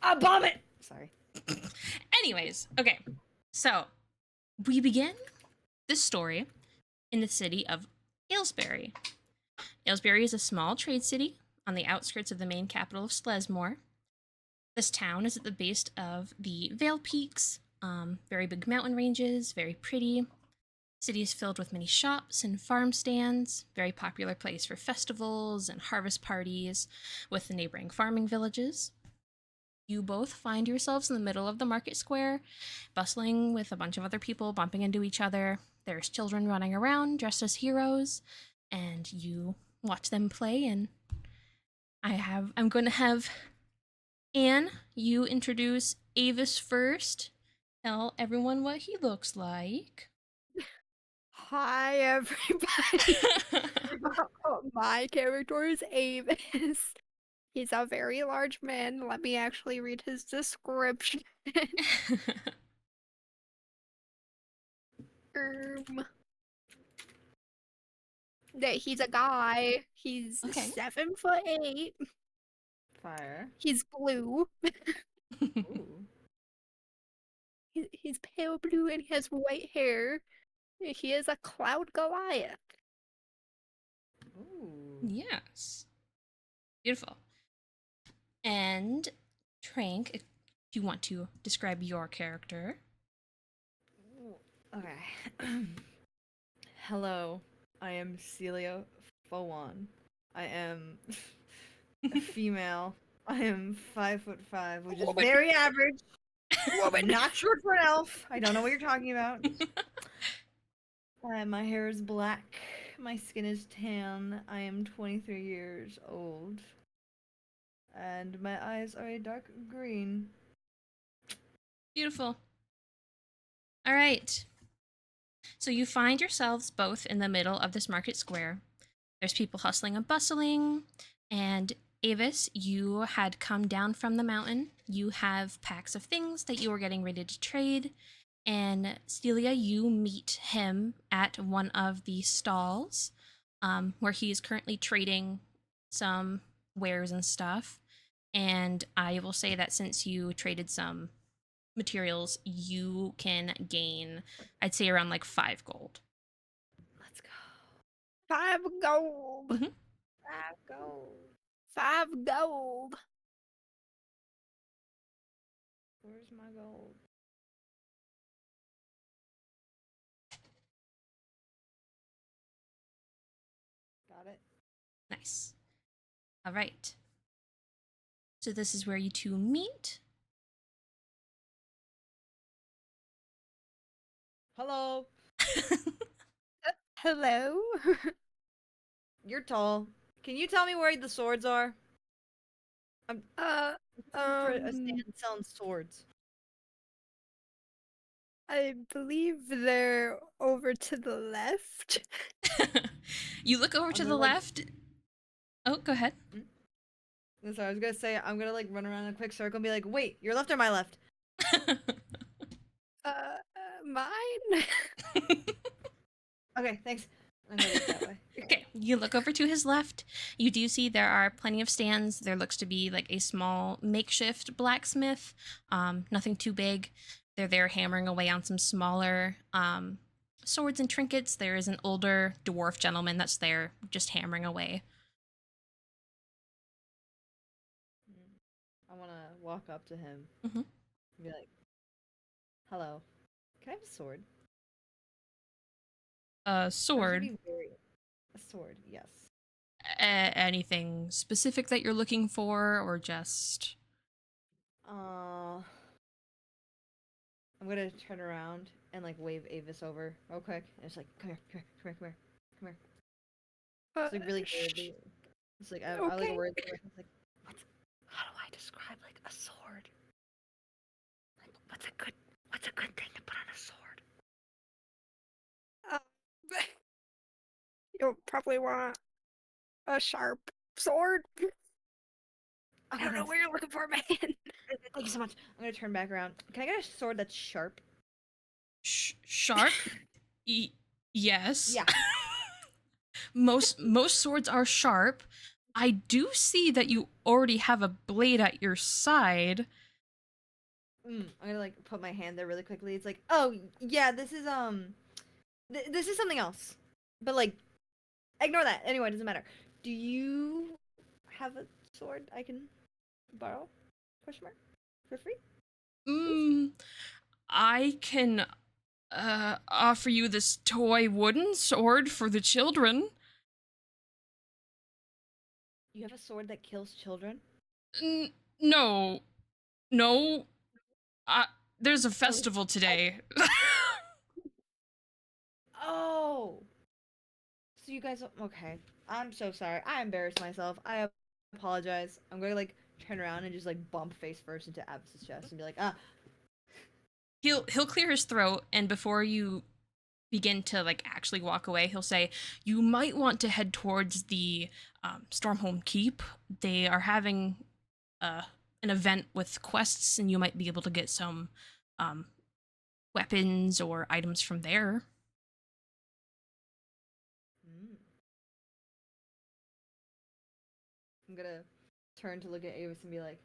A vomit! Sorry. Anyways, okay. So, we begin this story in the city of Aylesbury. Aylesbury is a small trade city on the outskirts of the main capital of Slesmore. This town is at the base of the Vale Peaks, very big mountain ranges, very pretty. City is filled with many shops and farm stands, very popular place for festivals and harvest parties with the neighboring farming villages. You both find yourselves in the middle of the market square, bustling with a bunch of other people bumping into each other. There's children running around dressed as heroes, and you watch them play. And I'm going to have Anne, you introduce Avis first. Tell everyone what he looks like. Hi, everybody. My character is Avis. He's a very large man. Let me actually read his description. He's a guy. He's Okay. 7'8". Fire. He's blue. Ooh. He's pale blue and he has white hair. He is a cloud Goliath. Ooh. Yes. Beautiful. And Trank, if you want to describe your character. Okay. Hello, I am Celia Fowan. I am a female. I am 5'5", which is very average. Woman, not short for an elf. I don't know what you're talking about. My hair is black. My skin is tan. I am 23 years old. And my eyes are a dark green. Beautiful. All right. So you find yourselves both in the middle of this market square. There's people hustling and bustling. And Avis, you had come down from the mountain. You have packs of things that you were getting ready to trade. And Celia, you meet him at one of the stalls where he is currently trading some wares and stuff. And I will say that since you traded some materials, you can gain, I'd say, around like 5 gold. Let's go. 5 gold. Mhm. 5 gold. 5 gold. Where's my gold? Got it. Nice. All right. So this is where you two meet. Hello. Hello. You're tall. Can you tell me where the swords are? I'm for a stand selling swords. I believe they're over to the left. You look over to the left. Oh, go ahead. So I was gonna say I'm gonna like run around in a quick circle and be like, wait, your left or my left? Mine? Okay, thanks. I'm gonna look that way. Okay, you look over to his left. You do see there are plenty of stands. There looks to be like a small makeshift blacksmith. Nothing too big. They're there hammering away on some smaller swords and trinkets. There is an older dwarf gentleman that's there just hammering away. I wanna walk up to him Mhm. and be like, hello. Can I have a sword? A sword. A sword, yes. Anything specific that you're looking for, or just? I'm gonna turn around and like wave Avis over real quick, and it's like, come here, come here, come here, come here, come here. It's like really weirdly. It's like I like a word. It's like, how do I describe like a sword? Like, what's a good thing to put on a sword? You'll probably want a sharp sword. I don't know what you're looking for, man. Thank you so much. I'm gonna turn back around. Can I get a sword that's sharp? Sharp? Yes. Yeah. Most swords are sharp. I do see that you already have a blade at your side. I'm gonna like put my hand there really quickly. It's like, oh yeah, this is this is something else, but like, ignore that. Anyway, it doesn't matter. Do you have a sword I can borrow? Question mark. For free? I can offer you this toy wooden sword for the children. You have a sword that kills children? No, no. Uh, there's a festival today. Oh. So you guys, okay. I'm so sorry. I embarrassed myself. I apologize. I'm gonna like turn around and just like bump face first into Avis's chest and be like, ah. He'll clear his throat, and before you begin to like actually walk away, he'll say, "You might want to head towards the Stormhome Keep. They are having an event with quests, and you might be able to get some um, weapons or items from there." Mm. I'm gonna turn to look at Avis and be like,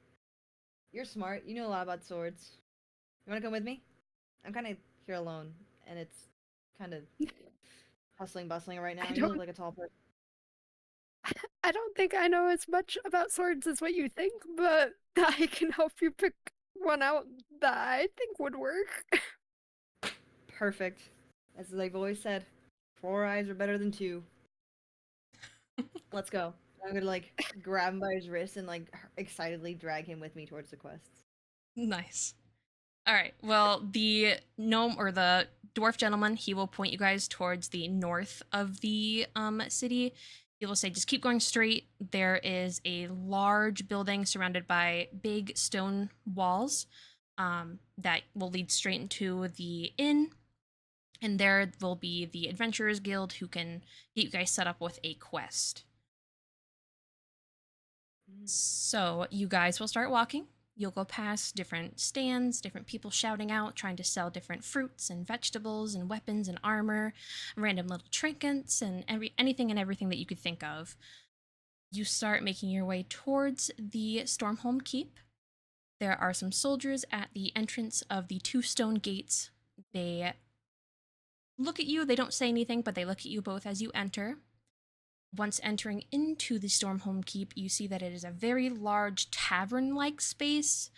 you're smart. You know a lot about swords. You wanna come with me? I'm kind of here alone, and it's kind of hustling, bustling right now. I You look don't like a tall person. I don't think I know as much about swords as what you think, but I can help you pick one out that I think would work. Perfect. As they've always said, 4 eyes are better than 2. Let's go. I'm gonna like grab him by his wrist and like excitedly drag him with me towards the quests. Nice. All right. Well, the gnome or the dwarf gentleman, he will point you guys towards the north of the city. He will say, just keep going straight. There is a large building surrounded by big stone walls that will lead straight into the inn. And there will be the Adventurers Guild who can get you guys set up with a quest. So you guys will start walking. You'll go past different stands, different people shouting out, trying to sell different fruits and vegetables and weapons and armor, random little trinkets and anything and everything that you could think of. You start making your way towards the Stormhome Keep. There are some soldiers at the entrance of the 2 stone gates. They look at you, they don't say anything, but they look at you both as you enter. Once entering into the Stormhome Keep, you see that it is a very large tavern-like space,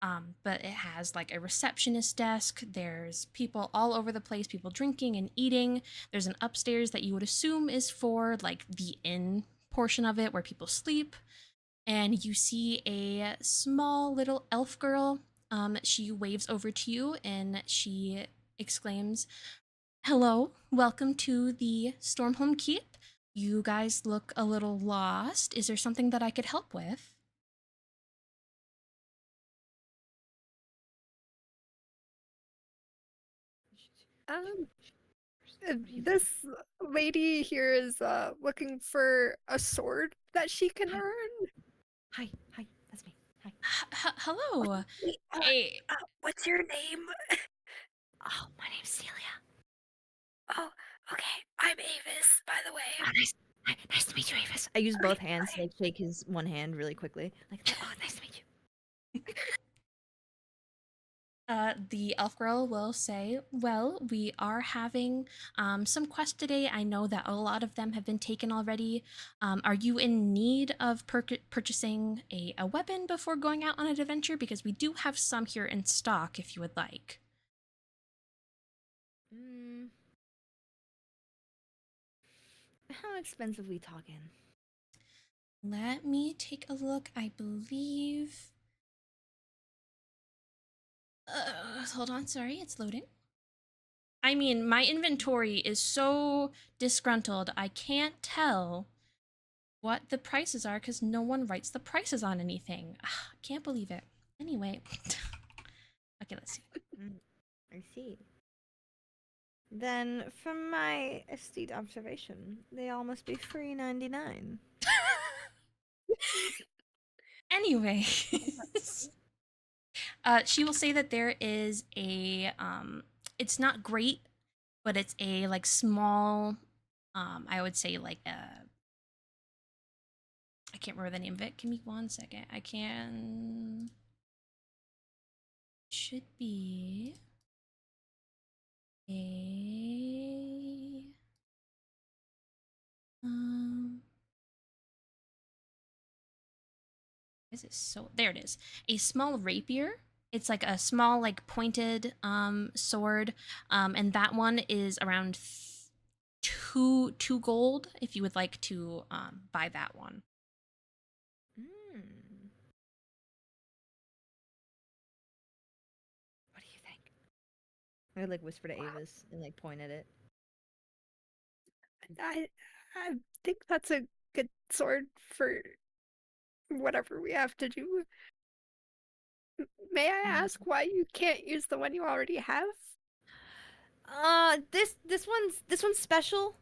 but it has like a receptionist desk. There's people all over the place, people drinking and eating. There's an upstairs that you would assume is for like the inn portion of it where people sleep. And you see a small little elf girl. She waves over to you and she exclaims, "Hello, welcome to the Stormhome Keep. You guys look a little lost. Is there something that I could help with?" Um, this lady here is looking for a sword that she can Hi. earn. Hi, that's me. Hi. Hello. Wait, Hey, what's your name? Oh, my name's Celia. Oh, okay. I'm Avis, by the way. Oh, nice. Hi, nice to meet you, Avis. I use both hands to like shake his one hand really quickly. Like, oh, nice to meet you. the elf girl will say, "Well, we are having some quests today. I know that a lot of them have been taken already. Are you in need of purchasing a weapon before going out on an adventure? Because we do have some here in stock if you would like." Mm, how expensive we talking? Let me take a look. I believe. Hold on, sorry, it's loading. I mean, my inventory is so disgruntled, I can't tell what the prices are because no one writes the prices on anything. I can't believe it. Anyway. Okay, let's see. I see. Then, from my astute observation, they all must be free 99. Anyway. She will say that there is a it's not great, but it's a like small I would say like a I can't remember the name of it. Give me one second. I can should be a is it so there it is. A small rapier. It's like a small, like pointed sword. And that one is around two gold if you would like to buy that one. What do you think? I would like whisper to Avis and like point at it. I think that's a good sword for whatever we have to do. May I ask why you can't use the one you already have? This one's special.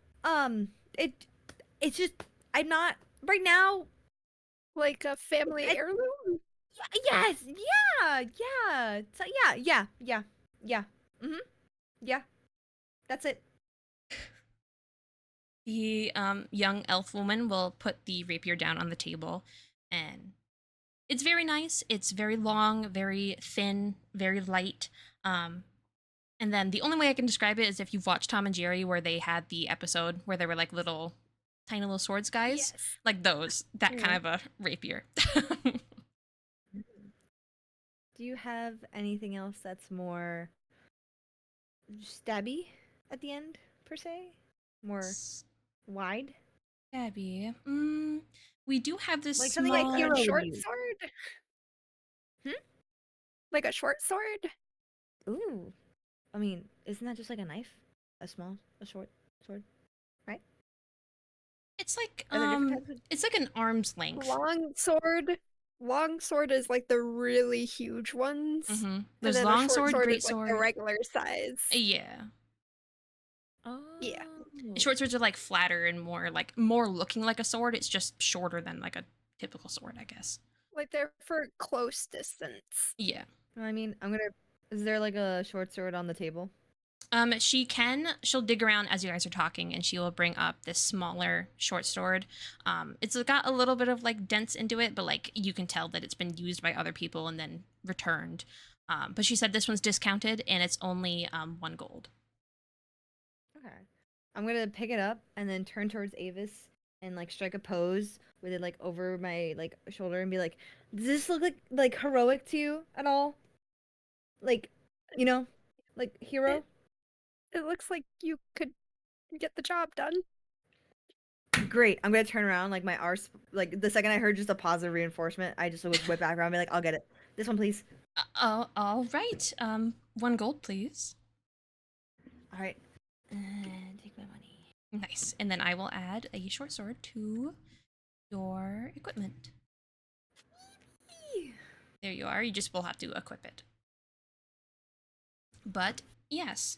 It's just I'm not right now. Like a family heirloom? Yes, yeah. So, yeah. Yeah. That's it. The young elf woman will put the rapier down on the table, and it's very nice. It's very long, very thin, very light. And then the only way I can describe it is if you've watched Tom and Jerry, where they had the episode where they were like little, tiny little swords guys, Yes. like those. That kind of a rapier. Do you have anything else that's more stabby at the end, per se? More wide? Abby, we do have this Like small... something like Like Hero a short would use. sword? Hmm? Like a short sword? Ooh. I mean, isn't that just like a knife? A short sword? Right? It's like Are there different types of... it's like an arm's length. Long sword? Long sword is like the really huge ones. Mm-hmm. And There's then a long short sword, sword great is like sword. the regular size. Yeah. Oh. Yeah. Short swords are like flatter and more looking like a sword. It's just shorter than like a typical sword, I guess. Like they're for close distance. Yeah. I mean, is there like a short sword on the table? She'll dig around as you guys are talking, and she will bring up this smaller short sword. It's got a little bit of like dents into it, but like you can tell that it's been used by other people and then returned. But she said this one's discounted and it's only 1 gold. Okay. I'm gonna pick it up and then turn towards Avis and like strike a pose with it like over my like shoulder and be like, "Does this look like heroic to you at all? Like, like hero?" It looks like you could get the job done. Great. I'm gonna turn around like my arse. Like the second I heard just a positive reinforcement, I just would whip back around and be like, "I'll get it. This one, please." All right. 1 gold, please. All right. And take my money. Nice. And then I will add a short sword to your equipment. There you are. You just will have to equip it. But yes,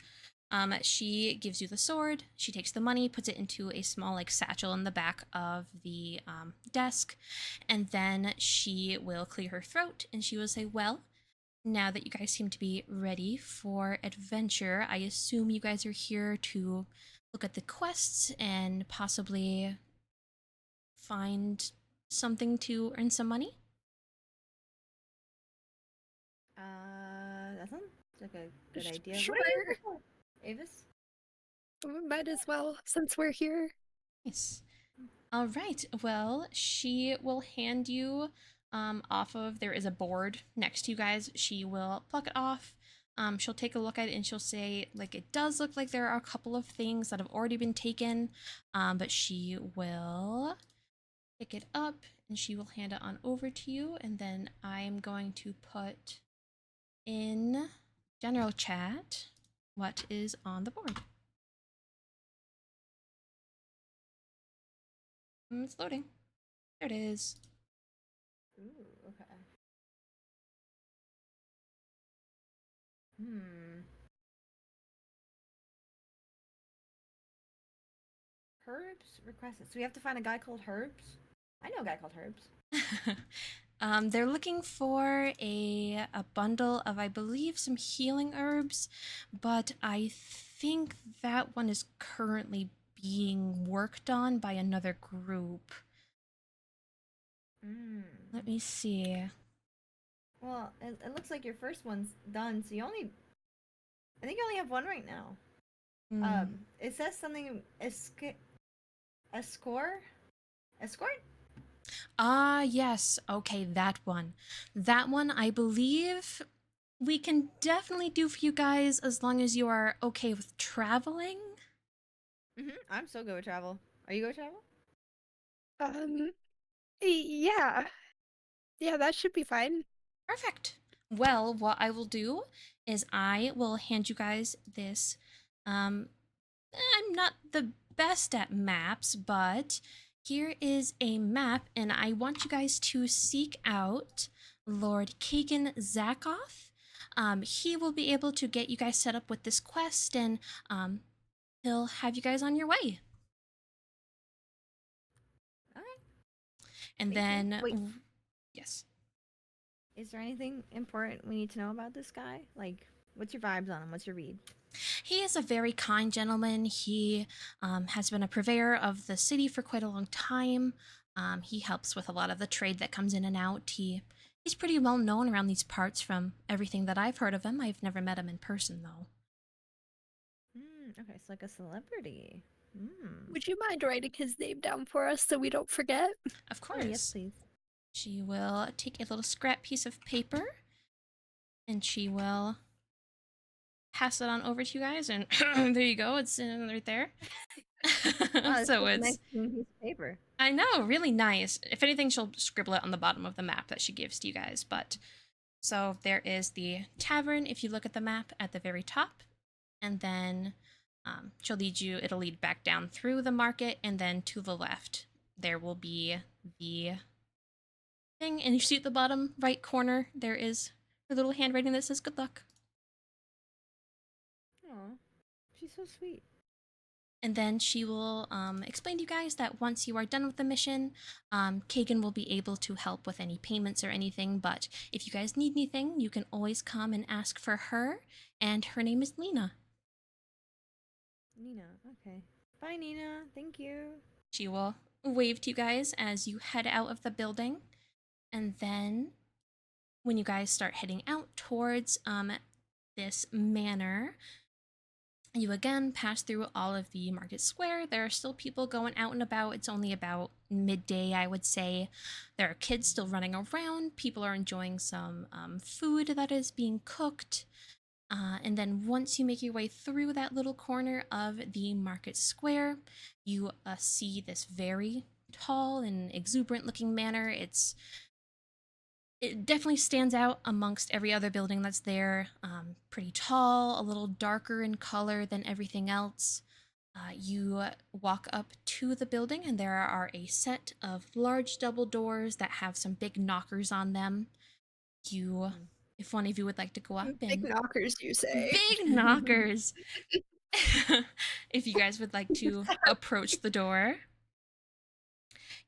she gives you the sword. She takes the money, puts it into a small like satchel in the back of the desk, and then she will clear her throat and she will say, "Well, now that you guys seem to be ready for adventure, I assume you guys are here to look at the quests and possibly find something to earn some money." That sounds like a good idea. Sure. What are you here for, Avis? We might as well, since we're here. Nice. All right. Well, she will hand you off of, there is a board next to you guys. She will pluck it off. She'll take a look at it and she'll say, like, it does look like there are a couple of things that have already been taken, but she will pick it up and she will hand it on over to you. And then I'm going to put in general chat what is on the board. It's loading. There it is. Ooh, okay. Herbs requested. So we have to find a guy called Herbs? I know a guy called Herbs. They're looking for a bundle of, I believe, some healing herbs, but I think that one is currently being worked on by another group. Let me see. Well, it looks like your first one's done, so I think you only have one right now. It says something, a score? Escort? Ah, yes. Okay, that one. That one, I believe we can definitely do for you guys as long as you are okay with traveling. I'm so good with travel. Are you good with travel? Yeah. Yeah, that should be fine. Perfect. Well, what I will do is I will hand you guys this. I'm not the best at maps, but here is a map, and I want you guys to seek out Lord Kagan Zakoth. He will be able to get you guys set up with this quest, and he'll have you guys on your way. Alright. And Thank then, you. Wait, yes. is there anything important we need to know about this guy? Like, what's your vibes on him? What's your read? He is a very kind gentleman. He has been a purveyor of the city for quite a long time. He helps with a lot of the trade that comes in and out. He's pretty well known around these parts from everything that I've heard of him. I've never met him in person, though. Okay, it's like a celebrity. Would you mind writing his name down for us so we don't forget? Of Oh, yes, course. please. She will take a little scrap piece of paper and she will pass it on over to you guys. And there you go. It's right there. Oh, it's So just a it's nice clean piece of paper. I know, really nice. If anything, she'll scribble it on the bottom of the map that she gives to you guys. But so there is the tavern. If you look at the map at the very top, and then she'll lead you. It'll lead back down through the market, and then to the left there will be the thing. And you see at the bottom right corner there is her little handwriting that says "Good luck." Oh, she's so sweet. And then she will explain to you guys that once you are done with the mission, Kagan will be able to help with any payments or anything. But if you guys need anything, you can always come and ask for her. And her name is Lena. Nina, okay. Bye, Nina. Thank you. She will wave to you guys as you head out of the building. And then when you guys start heading out towards this manor, you again pass through all of the market square. There are still people going out and about. It's only about midday, I would say. There are kids still running around. People are enjoying some food that is being cooked. And then once you make your way through that little corner of the market square, you see this very tall and exuberant looking manor. It definitely stands out amongst every other building that's there. Pretty tall, a little darker in color than everything else. You walk up to the building, and there are a set of large double doors that have some big knockers on them. If one of you would like to go up Big and knockers, you say? big knockers, if you guys would like to approach the door,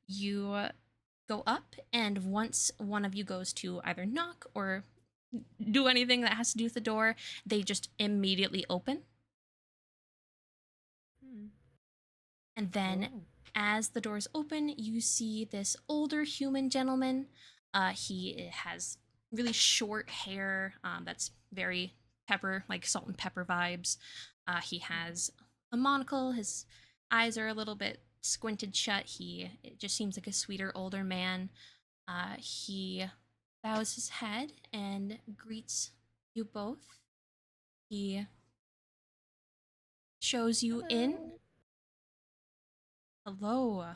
you go up, and once one of you goes to either knock or do anything that has to do with the door, they just immediately open. And then as the doors open, you see this older human gentleman. He has really short hair that's very pepper, like salt and pepper vibes. He has a monocle. His eyes are a little bit squinted shut. It just seems like a sweeter older man. He bows his head and greets you both. He shows you in. Hello,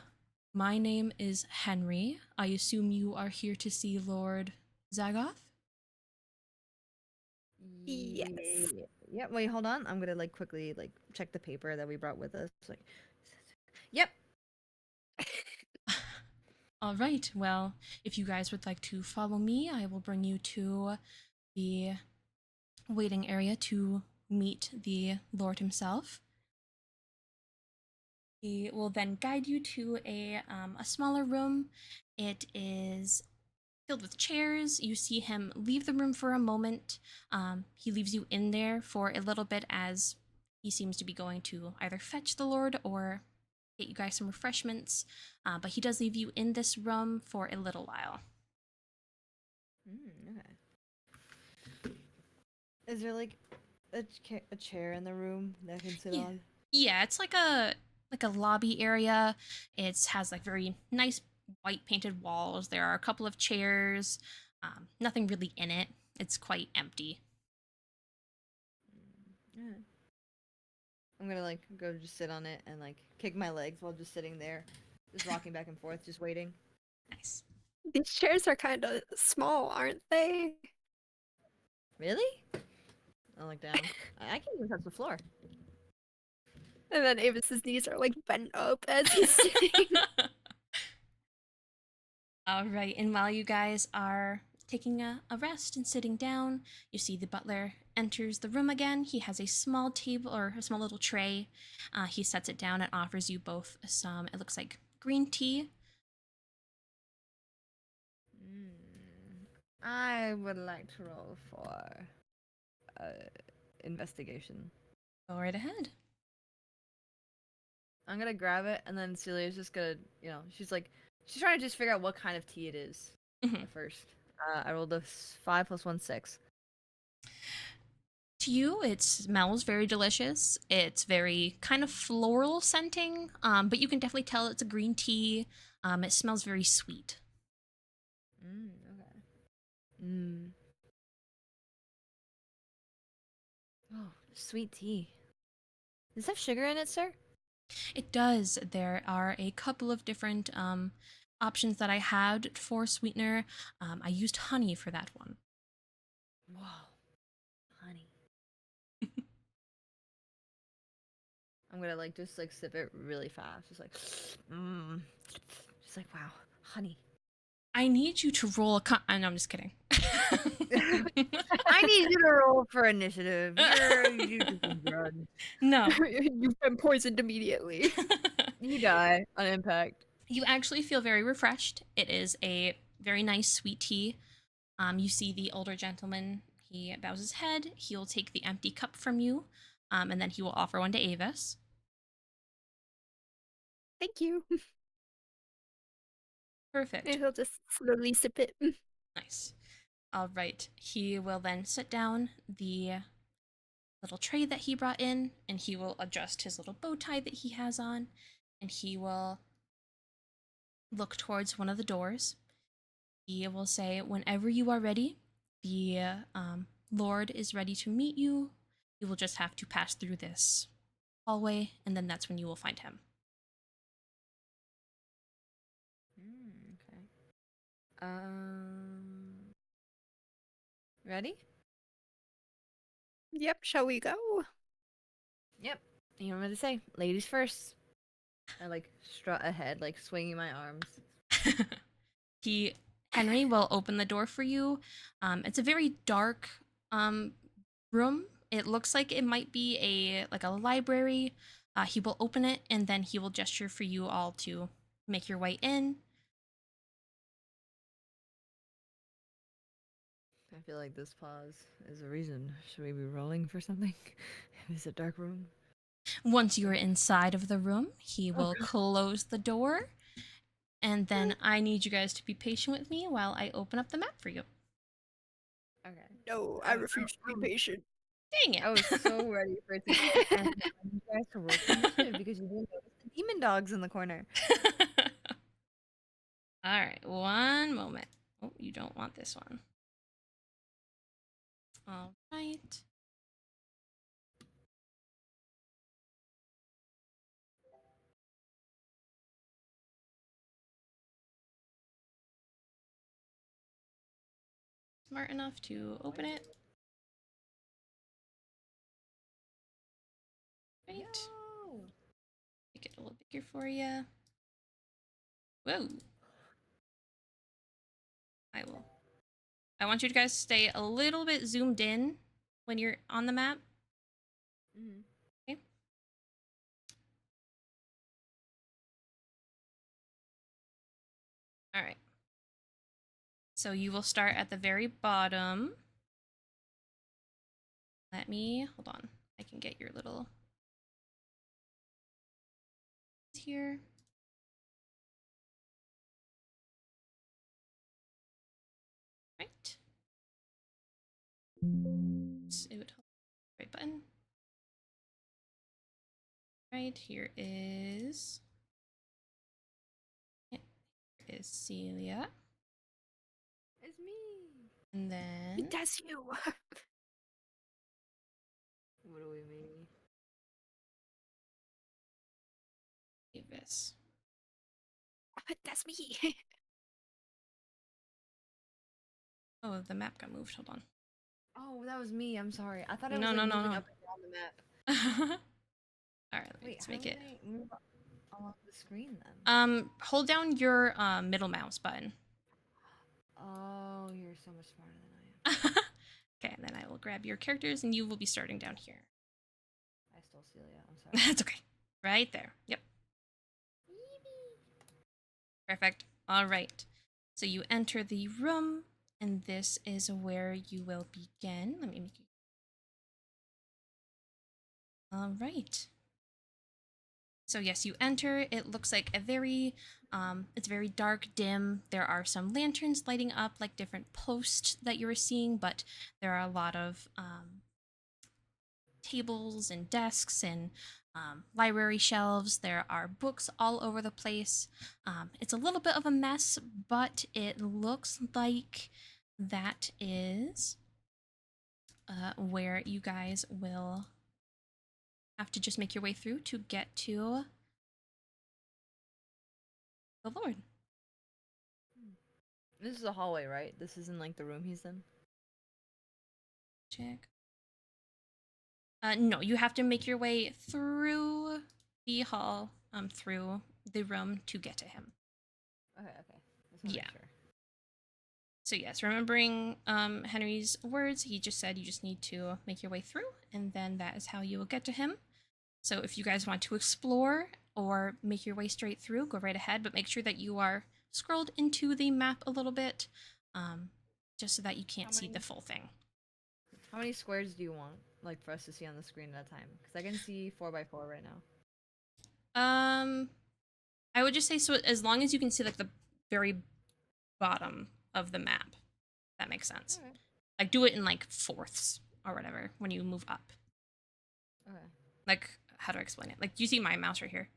my name is Henry. I assume you are here to see Lord Zagoth? Yes. Yep. Wait, hold on. I'm gonna quickly check the paper that we brought with us. Yep. All right, well, if you guys would like to follow me, I will bring you to the waiting area to meet the Lord himself. He will then guide you to a smaller room. It is filled with chairs. You see him leave the room for a moment. He leaves you in there for a little bit as he seems to be going to either fetch the Lord or get you guys some refreshments. But he does leave you in this room for a little while. Okay. Is there like a chair in the room that I can sit on? Yeah, it's like a lobby area. It has like very nice white painted walls. There are a couple of chairs. Nothing really in it. It's quite empty. Yeah. I'm gonna like go just sit on it and like kick my legs while just sitting there, just rocking back and forth, just waiting. Nice. These chairs are kind of small, aren't they? Really? I look down. I can't even touch the floor. And then Avis's knees are like bent up as he's sitting. All right, and while you guys are taking a rest and sitting down, you see the butler enters the room again. He has a small table or a small little tray. He sets it down and offers you both some, it looks like green tea. I would like to roll for investigation. Go right ahead. I'm gonna grab it, and then Celia's just gonna, she's trying to just figure out what kind of tea it is at first. I rolled a 5 + 1 6. To you, it smells very delicious. It's very kind of floral scenting, but you can definitely tell it's a green tea. It smells very sweet. Okay. Oh, sweet tea. Does it have sugar in it, sir? It does. There are a couple of different options that I had for sweetener. I used honey for that one. Whoa. Honey. I'm gonna just sip it really fast. Just Just wow, honey. I need you to roll no, I'm just kidding. I need you to roll for initiative. You do some drugs. No. You've been poisoned immediately. You die on impact. You actually feel very refreshed. It is a very nice sweet tea. You see the older gentleman, he bows his head, he'll take the empty cup from you, and then he will offer one to Avis. Thank you. Perfect. And he'll just slowly sip it. Nice. All right. He will then set down the little tray that he brought in, and he will adjust his little bow tie that he has on, and he will look towards one of the doors. He will say, "Whenever you are ready, the Lord is ready to meet you. You will just have to pass through this hallway, and then that's when you will find him." Okay. Ready? Yep, shall we go? Yep. You know what to say. Ladies first. I strut ahead, swinging my arms. Henry will open the door for you. It's a very dark room. It looks like it might be a library. He will open it, and then he will gesture for you all to make your way in. I feel like this pause is a reason. Should we be rolling for something? Is it a dark room? Once you're inside of the room, he will close the door, and then I need you guys to be patient with me while I open up the map for you. Okay. No, I refuse to be patient. Dang it. I was so ready for it to get and you guys to roll for initiative because you didn't notice the demon dogs in the corner. All right, one moment. Oh, you don't want this one. All right. Smart enough to open it. Right. No. Make it a little bigger for you. Whoa. I want you guys to stay a little bit zoomed in when you're on the map. Okay. All right. So you will start at the very bottom. Hold on. I can get your little here. Right. It would hold the right button. Right, here is Celia. It's me. And He then does you. What do we mean? Davis. That's me. Oh, the map got moved. Hold on. Oh, that was me. I'm sorry. I thought I was No, like no, no, moving no. up and down the map. All right, let me Wait, just how make do it. I move along the screen then? Hold down your middle mouse button. Oh, you're so much smarter than I am. Okay, and then I will grab your characters, and you will be starting down here. I stole Celia. I'm sorry. That's okay. Right there. Yep. Perfect. All right. So you enter the room, and this is where you will begin. Let me make you. All right. So yes, you enter. It looks like a very, it's very dark, dim. There are some lanterns lighting up, like different posts that you were seeing, but there are a lot of tables and desks and library shelves. There are books all over the place. It's a little bit of a mess, but it looks like that is where you guys will have to just make your way through to get to the Lord. This is a hallway, right? This isn't like the room he's in. Check. No, you have to make your way through the hall, through the room to get to him. Okay, okay. Just wanna Yeah. make sure. So yes, remembering Henry's words, he just said you just need to make your way through, and then that is how you will get to him. So if you guys want to explore or make your way straight through, go right ahead, but make sure that you are scrolled into the map a little bit, just so that you can't see the full thing. How many squares do you want, like, for us to see on the screen at a time? Because I can see 4x4 right now. I would just say so as long as you can see like the very bottom of the map. That makes sense. Okay. Like do it in like fourths or whatever when you move up. Okay. Like how do I explain it? Like do you see my mouse right here?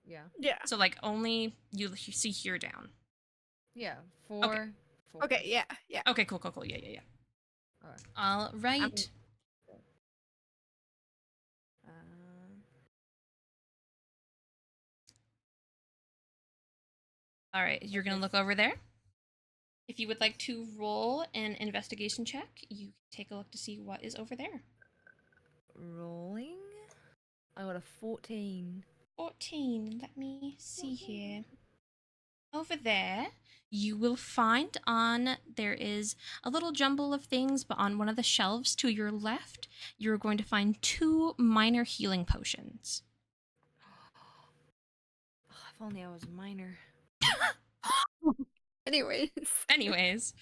Yeah. Yeah. So like only you see here down. Yeah. Four. Okay, yeah, yeah. Okay, cool. Yeah. Okay. All right. All right, you're gonna look over there. If you would like to roll an investigation check, you take a look to see what is over there. Rolling. I got a 14. 14. Let me see here. Over there, you will find there is a little jumble of things, but on one of the shelves to your left, you're going to find 2 minor healing potions. Oh, if only I was a minor. Anyways.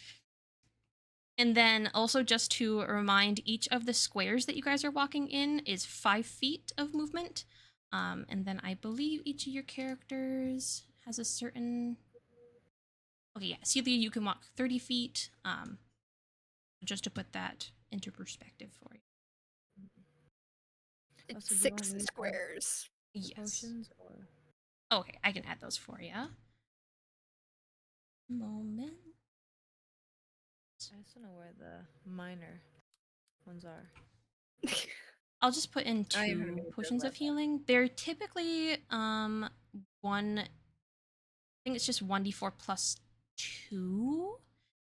And then also just to remind, each of the squares that you guys are walking in is 5 feet of movement. And then I believe each of your characters has a certain... Okay, yeah, Celia, you can walk 30 feet. Just to put that into perspective for you. It's So do you want 6 me to add squares. Yes. Potions or... Okay, I can add those for you. Moment. I just don't know where the minor ones are. I'll just put in I haven't 2 made potions sure of about that. healing. They're typically one. I think it's just 1d4 plus 2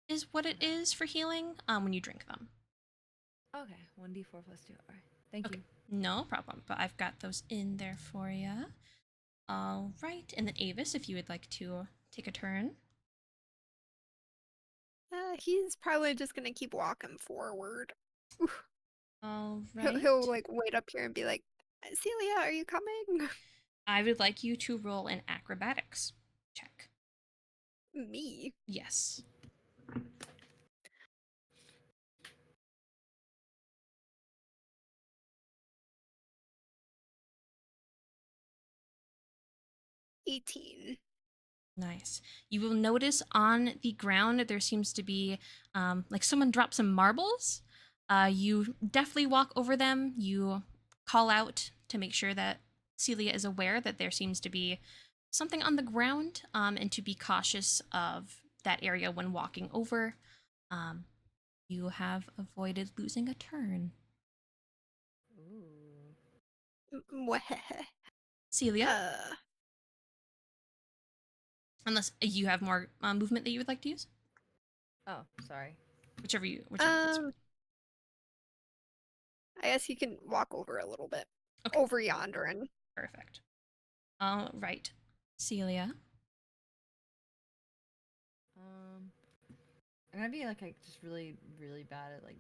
is what it is for healing when you drink them. Okay, 1d4 plus 2. Alright, thank Okay. you. No problem, but I've got those in there for you. All right, and then Avis, if you would like to take a turn. He's probably just gonna keep walking forward. All right. He'll like wait up here and be like, Celia, are you coming? I would like you to roll an acrobatics check. Me? Yes. $18. Nice. You will notice on the ground there seems to be like someone dropped some marbles. You definitely walk over them. You call out to make sure that Celia is aware that there seems to be something on the ground, and to be cautious of that area when walking over. You have avoided losing a turn. Ooh. Celia, Uh, unless you have more movement that you would like to use, Oh, sorry. whichever feels good. I guess he can walk over a little bit. Okay. Over yonder and Perfect. All right, Celia. I'm gonna be like just really, really bad at like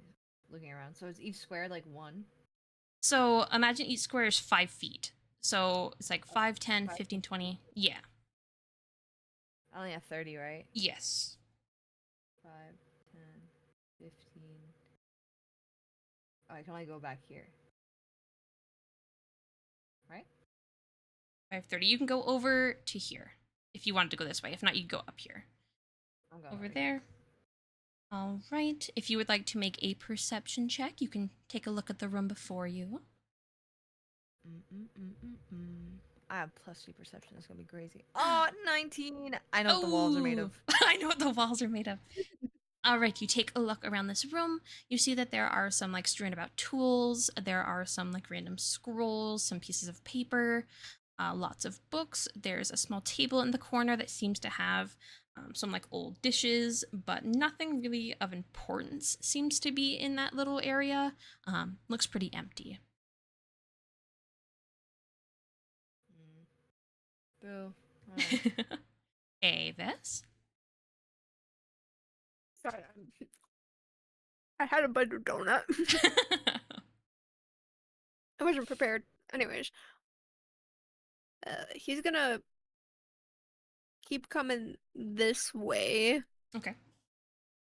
looking around. So is each square like one? So imagine each square is 5 feet. So it's like 5, 10, 5, 15, 20. Yeah. I only have 30, right? Yes. 5, 10, 15. Oh, I can only go back here. Right? 5:30. You can go over to here if you wanted to go this way. If not, you can go up here. I'm going Over here. there. All right. If you would like to make a perception check, you can take a look at the room before you. I have +3 perception. It's gonna be crazy. Oh, 19. I know what the walls are made of. I know what the walls are made of. All right, you take a look around this room. You see that there are some like strewn about tools. There are some like random scrolls, some pieces of paper, lots of books. There's a small table in the corner that seems to have some like old dishes, but nothing really of importance seems to be in that little area. Looks pretty empty. Boo. Avis? sorry, I had a bite of donut. I wasn't prepared. Anyways, he's gonna keep coming this way. Okay.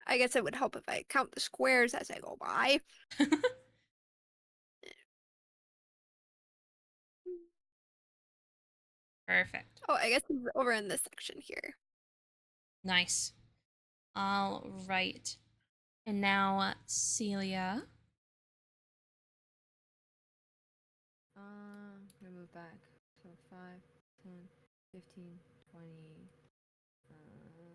I guess it would help if I count the squares as I go by. Perfect. Oh, I guess he's over in this section here. Nice. All right. And now, Celia. I'm gonna move back. So 5, 10, 15, 20.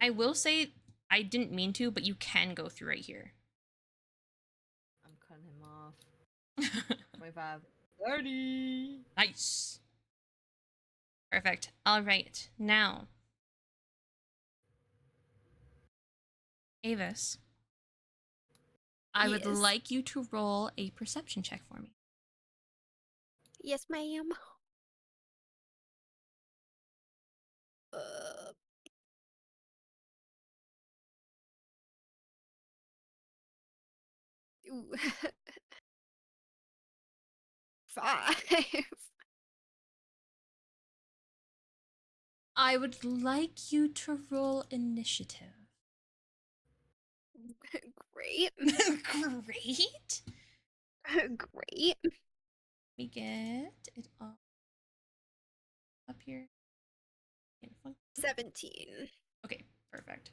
I will say I didn't mean to, but you can go through right here. I'm cutting him off. 25, 30. Nice. Perfect. All right. Now, Avis, I would Yes. like you to roll a perception check for me. Yes, ma'am. Ooh. 5. I would like you to roll initiative. Great. Great. Great. Let me get it all up here. 17. Okay, perfect.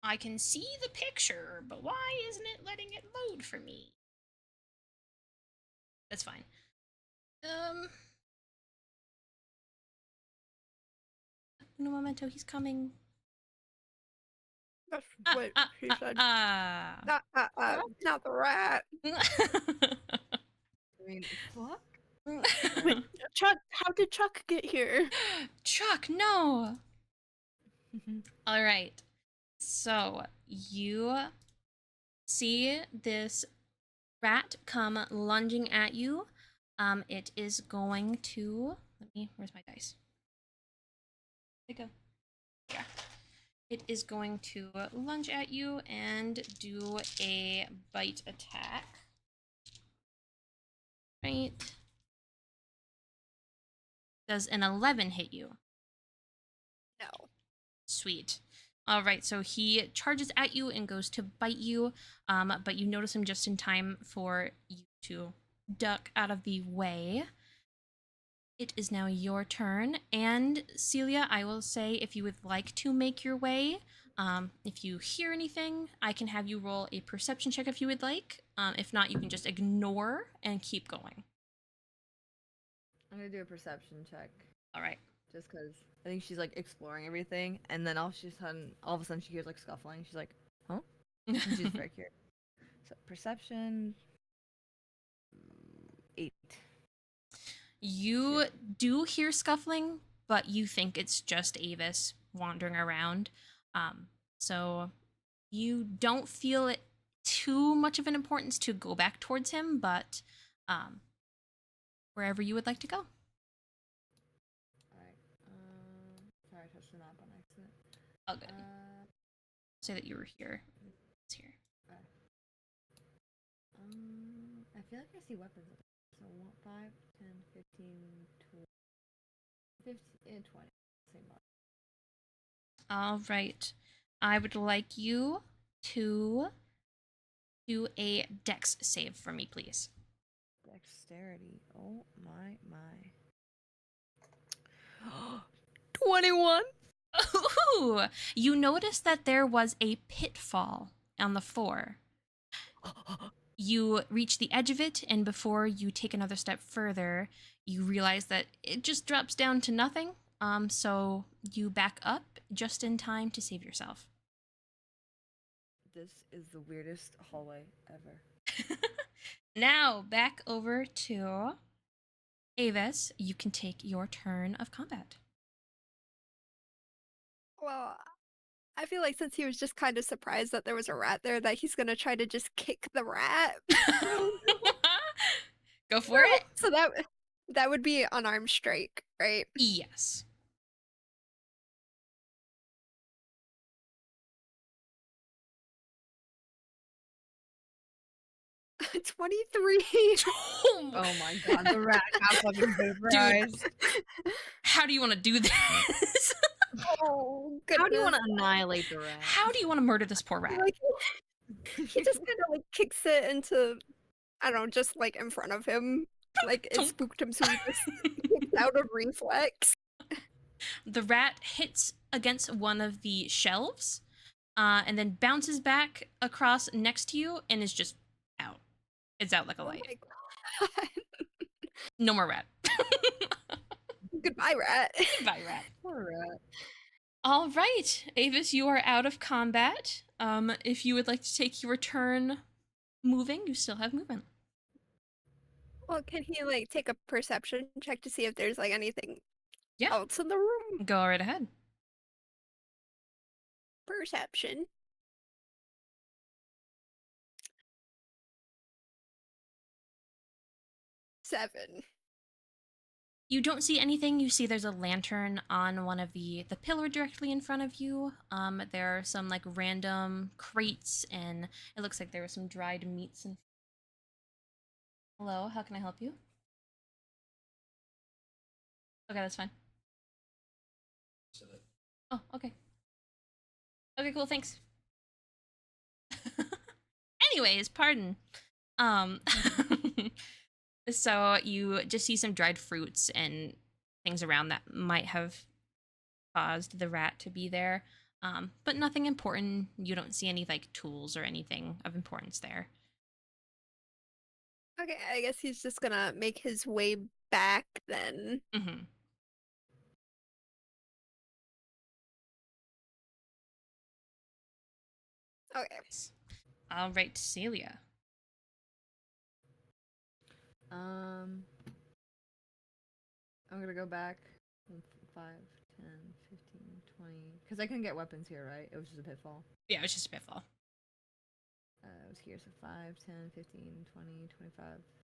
I can see the picture, but why isn't it letting it load for me? That's fine. No momento, he's coming. That's what she said. Not the rat. I mean, fuck? Wait, Chuck, how did Chuck get here? Chuck, no. All right. So you see this rat come lunging at you. It is going to. Where's my dice? There you go. Yeah. It is going to lunge at you and do a bite attack. Right. Does an 11 hit you? No. Sweet. All right, so he charges at you and goes to bite you, but you notice him just in time for you to duck out of the way. It is now your turn, and Celia, I will say if you would like to make your way If you hear anything, I can have you roll a perception check if you would like. If not, you can just ignore and keep going. I'm gonna do a perception check. All right. Just because I think she's like exploring everything, and then all of a sudden she hears like scuffling. She's like, "Huh?" And she's very curious. So perception 8. You do hear scuffling, but you think it's just Avis wandering around. So you don't feel it too much of an importance to go back towards him, but wherever you would like to go. Alright. Sorry, I touched the map on accident. Oh, good. Say that you were here. It's here. I feel like I see weapons. So 5, 10, 15, 20, 15, 20. Same mark. All right. I would like you to do a dex save for me, please. Dexterity. Oh my. 21. Ooh, you notice that there was a pitfall on the floor. You reach the edge of it, and before you take another step further, you realize that it just drops down to nothing. So you back up just in time to save yourself. This is the weirdest hallway ever. Now, back over to Avis. You can take your turn of combat. Well, I feel like since he was just kind of surprised that there was a rat there, that he's gonna try to just kick the rat. Go for it. So that would be unarmed strike, right? Yes. $23. Oh my god, the rat got fucking vaporized. How do you want to do this? Oh, goodness. How do you want to annihilate the rat? How do you want to murder this poor rat? Like, he just kind of like kicks it into, I don't know, just like in front of him. Like it spooked him, so he just kicks out of reflex. The rat hits against one of the shelves, and then bounces back across next to you and is just out. It's out like a light. Oh my god. No more rat. Goodbye, rat. Goodbye, rat. Poor rat. All right, Avis, you are out of combat. If you would like to take your turn moving, you still have movement. Well, can he like take a perception check to see if there's like anything Yeah. else in the room? Go right ahead. Perception. 7. You don't see anything. You see there's a lantern on one of the pillar directly in front of you. There are some like random crates, and it looks like there were some dried meats. And hello, how can I help you? Okay, that's fine. Oh, okay. Okay, cool, thanks. Anyways, pardon. So you just see some dried fruits and things around that might have caused the rat to be there. But nothing important. You don't see any like tools or anything of importance there. Okay, I guess he's just gonna make his way back then. Mm-hmm. Okay. All right, Celia. I'm gonna go back 5, 10, 15, 20. Because I couldn't get weapons here, right? It was just a pitfall. Yeah, it was just a pitfall. I was here, so 5, 10, 15, 20, 25,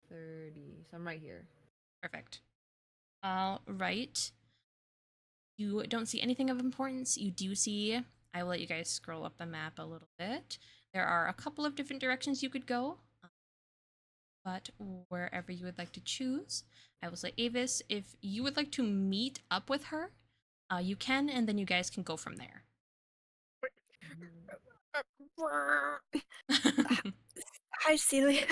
30. So I'm right here. Perfect. All right. You don't see anything of importance. You do see, I will let you guys scroll up the map a little bit. There are a couple of different directions you could go, but wherever you would like to choose, I will say, Avis, if you would like to meet up with her, you can, and then you guys can go from there. Hi, Celia.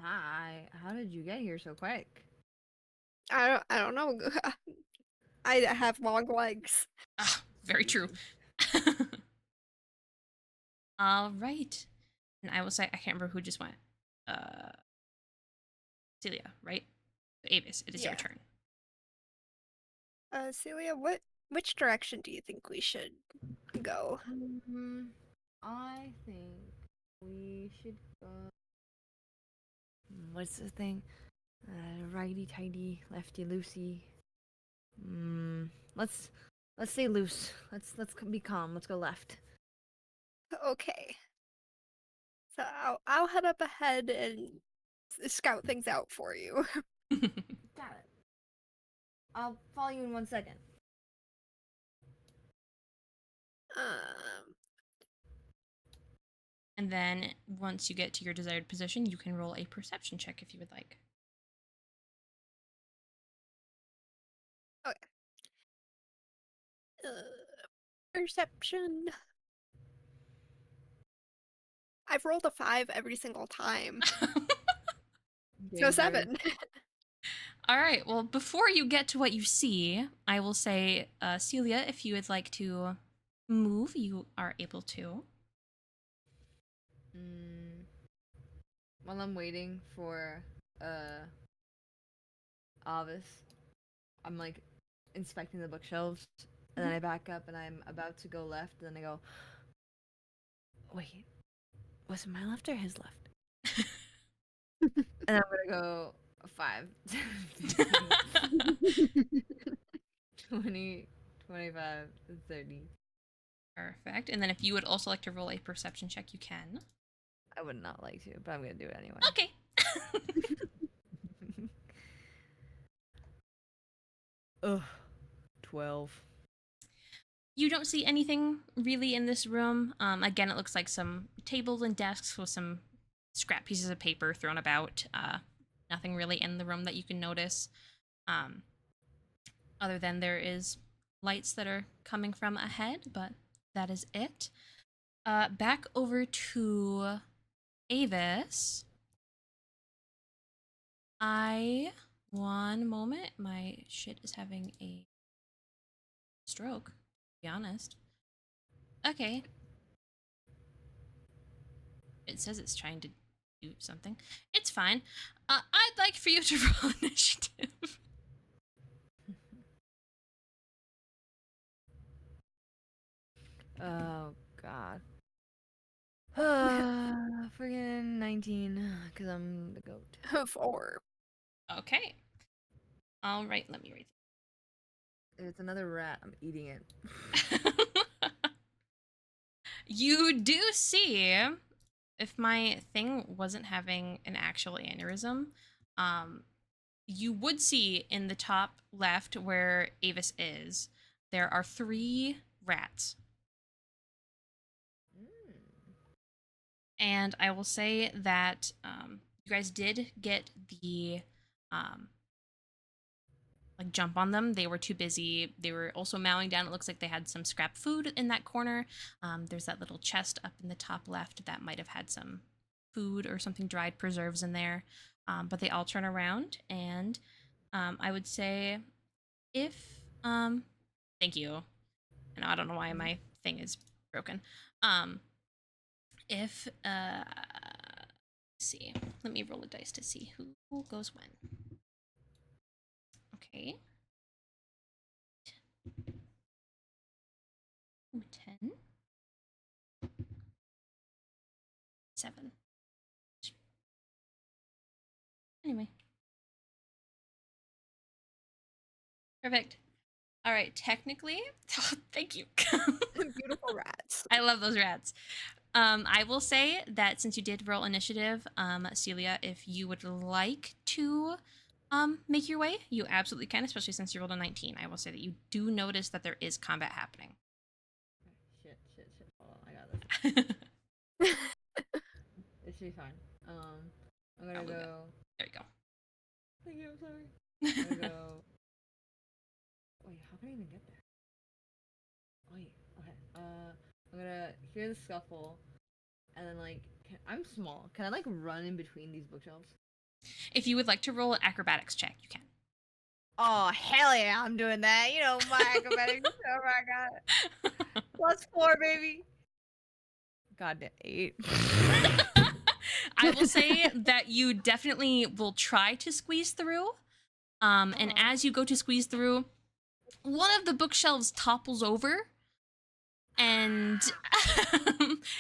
Hi. How did you get here so quick? I don't know. I have long legs. Very true. All right. And I will say, I can't remember who just went. Celia, right? Avis, it is your Yeah. turn. Celia, which direction do you think we should go? I think we should go. What's the thing? Righty tighty, lefty loosey. Let's stay loose. Let's be calm. Let's go left. Okay. So I'll head up ahead and scout things out for you. Got it. I'll follow you in 1 second. And then once you get to your desired position, you can roll a perception check if you would like. Okay. Perception. I've rolled a 5 every single time. So 7. All right. Well, before you get to what you see, I will say, Celia, if you would like to move, you are able to. While I'm waiting for Avis, I'm like inspecting the bookshelves, and then I back up and I'm about to go left, and then I go, wait, was it my left or his left? And I'm gonna go 5, 20, 25, 30. Perfect. And then if you would also like to roll a perception check, you can. I would not like to, but I'm gonna do it anyway. Okay. 12. You don't see anything really in this room. Again, it looks like some tables and desks with some scrap pieces of paper thrown about. Nothing really in the room that you can notice. Other than there is lights that are coming from ahead, but that is it. Back over to Avis. One moment. My shit is having a stroke, to be honest. Okay. It says it's trying to do something. It's fine. I'd like for you to roll initiative. Oh, God. Friggin' 19, because I'm the goat. 4. Okay. All right, let me read. It's another rat. I'm eating it. You do see, if my thing wasn't having an actual aneurysm, you would see in the top left where Avis is, there are 3 rats. And I will say that you guys did get the like jump on them. They were too busy. They were also mowing down. It looks like they had some scrap food in that corner. There's that little chest up in the top left that might have had some food or something dried preserves in there. But they all turn around, and I would say if thank you. And I don't know why my thing is broken. If let's see, let me roll a dice to see who goes when. Okay. 10. 7. Anyway. Perfect. All right, technically, thank you. Beautiful rats. I love those rats. I will say that since you did roll initiative, Celia, if you would like to make your way, you absolutely can, especially since you rolled a 19. I will say that you do notice that there is combat happening. Shit. Hold on, I got this. It should be fine. I'm gonna go. There you go. Thank you, I'm sorry. I'm gonna go. Wait, how can I even get there? Wait, okay. I'm gonna hear the scuffle, and then like, I'm small. Can I like run in between these bookshelves? If you would like to roll an acrobatics check, you can. Oh, hell yeah, I'm doing that. You know, my acrobatics. Oh my god. +4, baby. God, 8. I will say that you definitely will try to squeeze through. And as you go to squeeze through, one of the bookshelves topples over, and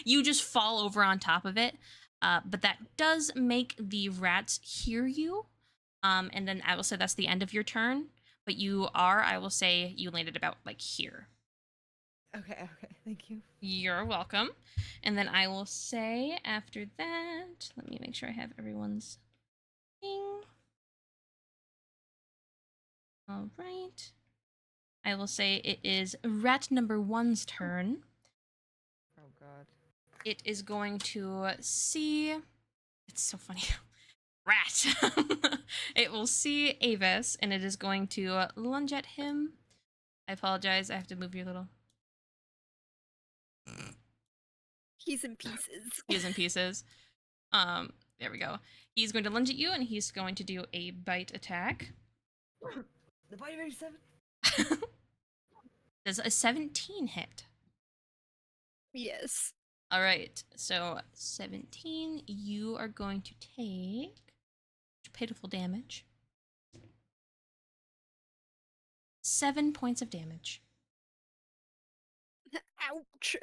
you just fall over on top of it. But that does make the rats hear you. And then I will say that's the end of your turn. But I will say, you landed about like here. Okay, thank you. You're welcome. And then I will say after that, let me make sure I have everyone's thing. All right. I will say it is rat number 1's turn. Oh god. It is going to see. It's so funny. Rat. It will see Avis, and it is going to lunge at him. I apologize. I have to move your little. He's in pieces. He is in pieces. There we go. He's going to lunge at you, and he's going to do a bite attack. The bite rate 7. Does a 17 hit? Yes. All right. So 17, you are going to take pitiful damage. 7 points of damage. Ouch.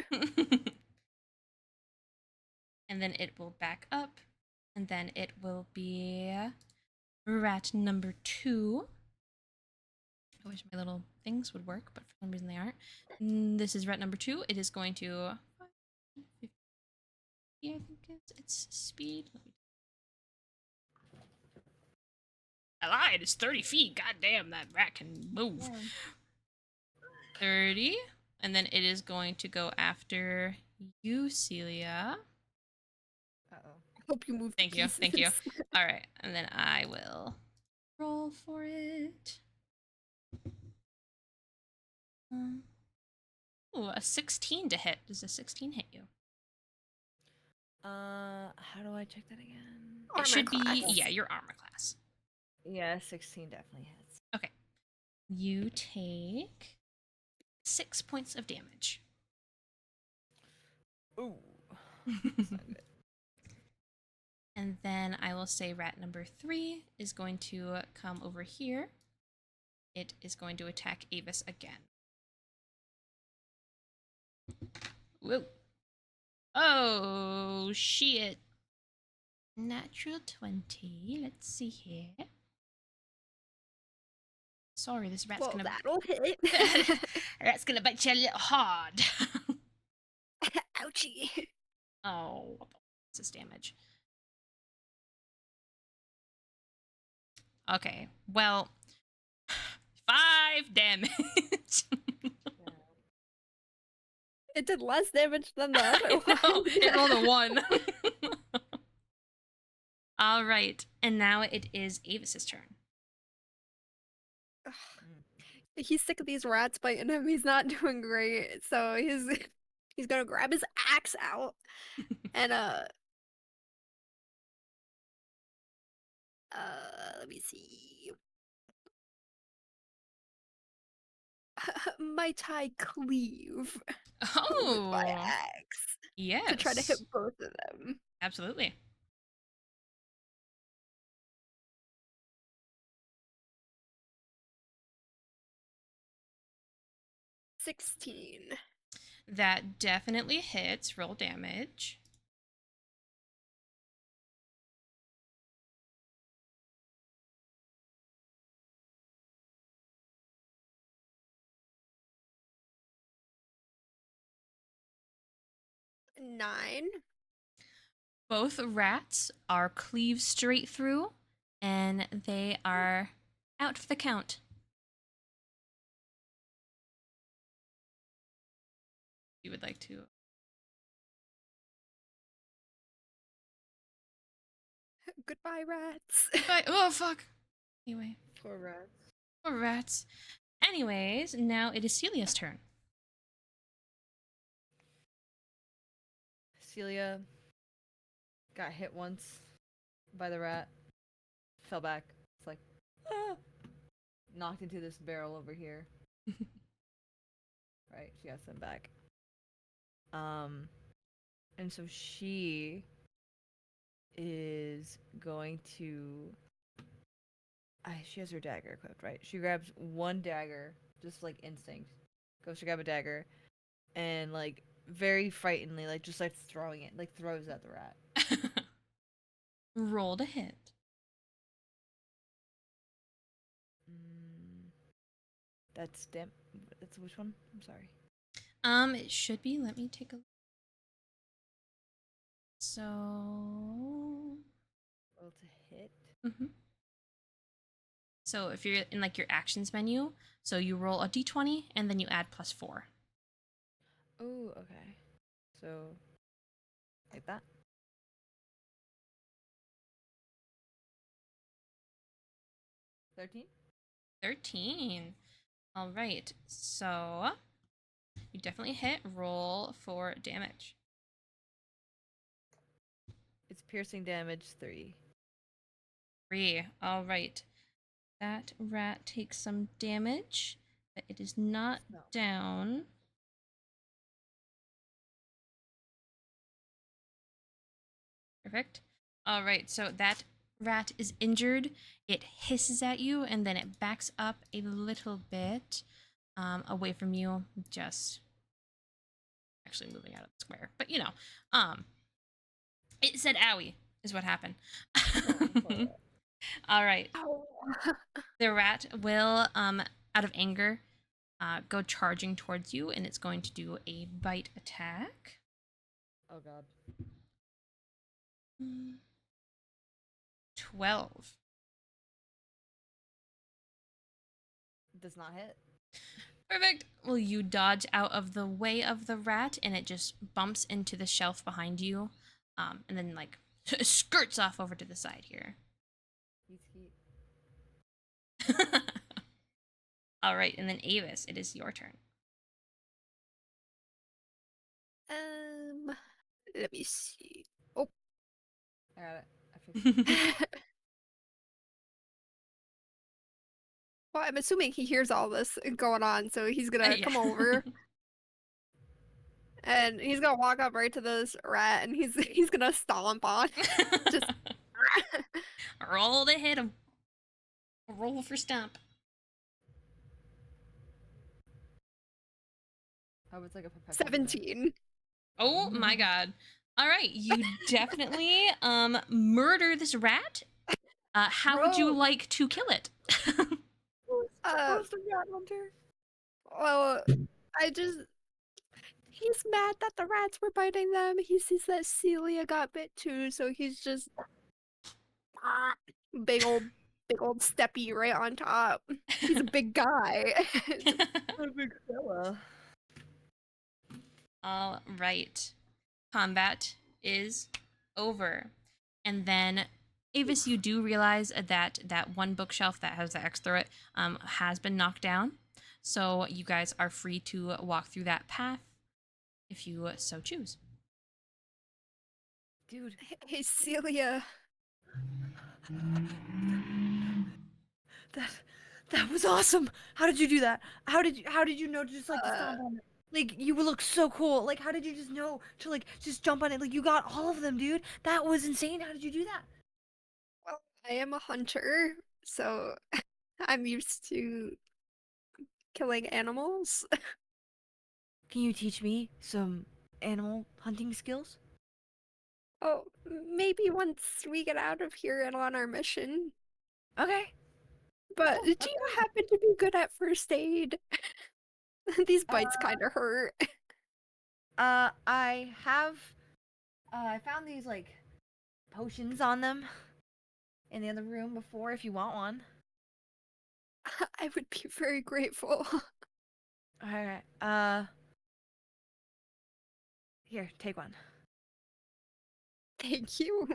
And then it will back up, and then it will be rat number 2. I wish my little things would work, but for some reason they aren't. This is rat number 2. It is going to. Yeah, I think it's speed. I lied. It's 30 feet. God damn, that rat can move. Yeah. 30, and then it is going to go after you, Celia. Uh-oh. I hope you move. Thank you. All right, and then I will roll for it. Ooh, a 16 to hit. Does a 16 hit you? How do I check that again? It should be, yeah, your armor class. Yeah, 16 definitely hits. Okay. You take 6 points of damage. Ooh. That's not good. And then I will say rat number 3 is going to come over here. It is going to attack Avis again. Whoa. Oh, shit. Natural 20. Let's see here. Sorry, this rat's gonna. That'll hit. Rat's gonna bite you a little hard. Ouchie. Oh, what's this damage? Okay, well, 5 damage. It did less damage than the other one. No, it rolled a 1. All right, and now it is Avis's turn. He's sick of these rats biting him. He's not doing great, so he's gonna grab his axe out and let me see. Might I cleave with my axe? Yes. To try to hit both of them. Absolutely. $16. That definitely hits. Roll damage. $9. Both rats are cleaved straight through, and they are out for the count. You would like to? Goodbye, rats. Goodbye. Oh, fuck. Anyway. Poor rats. Poor rats. Anyways, now it is Celia's turn. Celia got hit once by the rat. Fell back. It's like, ah. knocked into this barrel over here. Right, she got sent back. And so she is going to. She has her dagger equipped, right? She grabs one dagger, just like instinct. Goes to grab a dagger, and like very frighteningly, like just like throwing it, like throws at the rat. Roll to hit. That's That's which one? I'm sorry. It should be. Let me take a. So. Roll to hit. Mm-hmm. So if you're in like your actions menu, so you roll a d20 and then you add +4. Oh, okay. So, like that. 13. 13. All right. So you definitely hit. Roll for damage. It's piercing damage 3. 3. All right. That rat takes some damage, but it is not down. Perfect. All right. So that rat is injured. It hisses at you and then it backs up a little bit away from you. Just actually moving out of the square, but you know, it said "owie" is what happened. All right. The rat will, out of anger, go charging towards you, and it's going to do a bite attack. Oh god. 12. Does not hit. Perfect. Well, you dodge out of the way of the rat, and it just bumps into the shelf behind you, and then like skirts off over to the side here. He's cute. All right, and then Avis, it is your turn. Let me see. Oh. I got it. I fixed it. Well, I'm assuming he hears all this going on, so he's gonna Yeah. come over. And he's gonna walk up right to this rat, and he's gonna stomp on. Just roll to hit him. Roll for stomp. How it's like a perpetual 17. Oh my god. All right, you definitely murder this rat. How would you like to kill it? Who's the rat hunter? Well, he's mad that the rats were biting them. He sees that Celia got bit too, so he's just big old steppy right on top. He's a big guy. What a big fella. All right. Combat is over. And then, Avis, you do realize that that one bookshelf that has the X through it has been knocked down. So you guys are free to walk through that path if you so choose. Dude. Hey, Celia. That was awesome. How did you do that? How did you know to just like stomp on it? Like you would look so cool. Like how did you just know to like just jump on it? Like you got all of them, dude. That was insane. How did you do that? Well, I am a hunter, so I'm used to killing animals. Can you teach me some animal hunting skills? Oh, maybe once we get out of here and on our mission. Okay. But do you happen to be good at first aid? These bites kind of hurt. I have I found these like potions on them in the other room before if you want one. I would be very grateful. Alright. Here, take one. Thank you.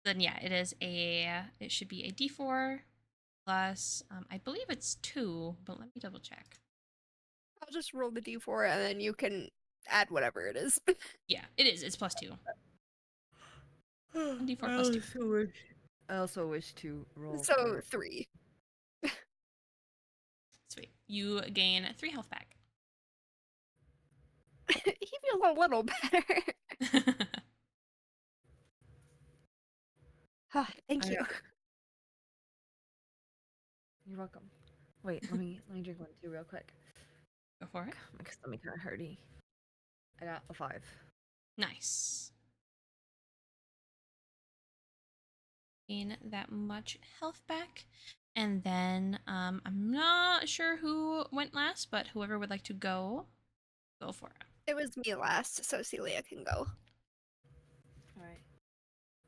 Then yeah, it should be a D4 plus, I believe it's 2, but let me double check. I'll just roll the d4 and then you can add whatever it is. Yeah, it is. It's +2. D4 plus 2. I also wish to roll. So 3. You gain 3 health back. He feels a little better. Thank you. You're welcome. Wait, let me drink one too real quick. Go for it. My stomach kind of hurty. I got a 5. Nice. Gain that much health back. And then I'm not sure who went last, but whoever would like to go for it. It was me last, so Celia can go. Alright.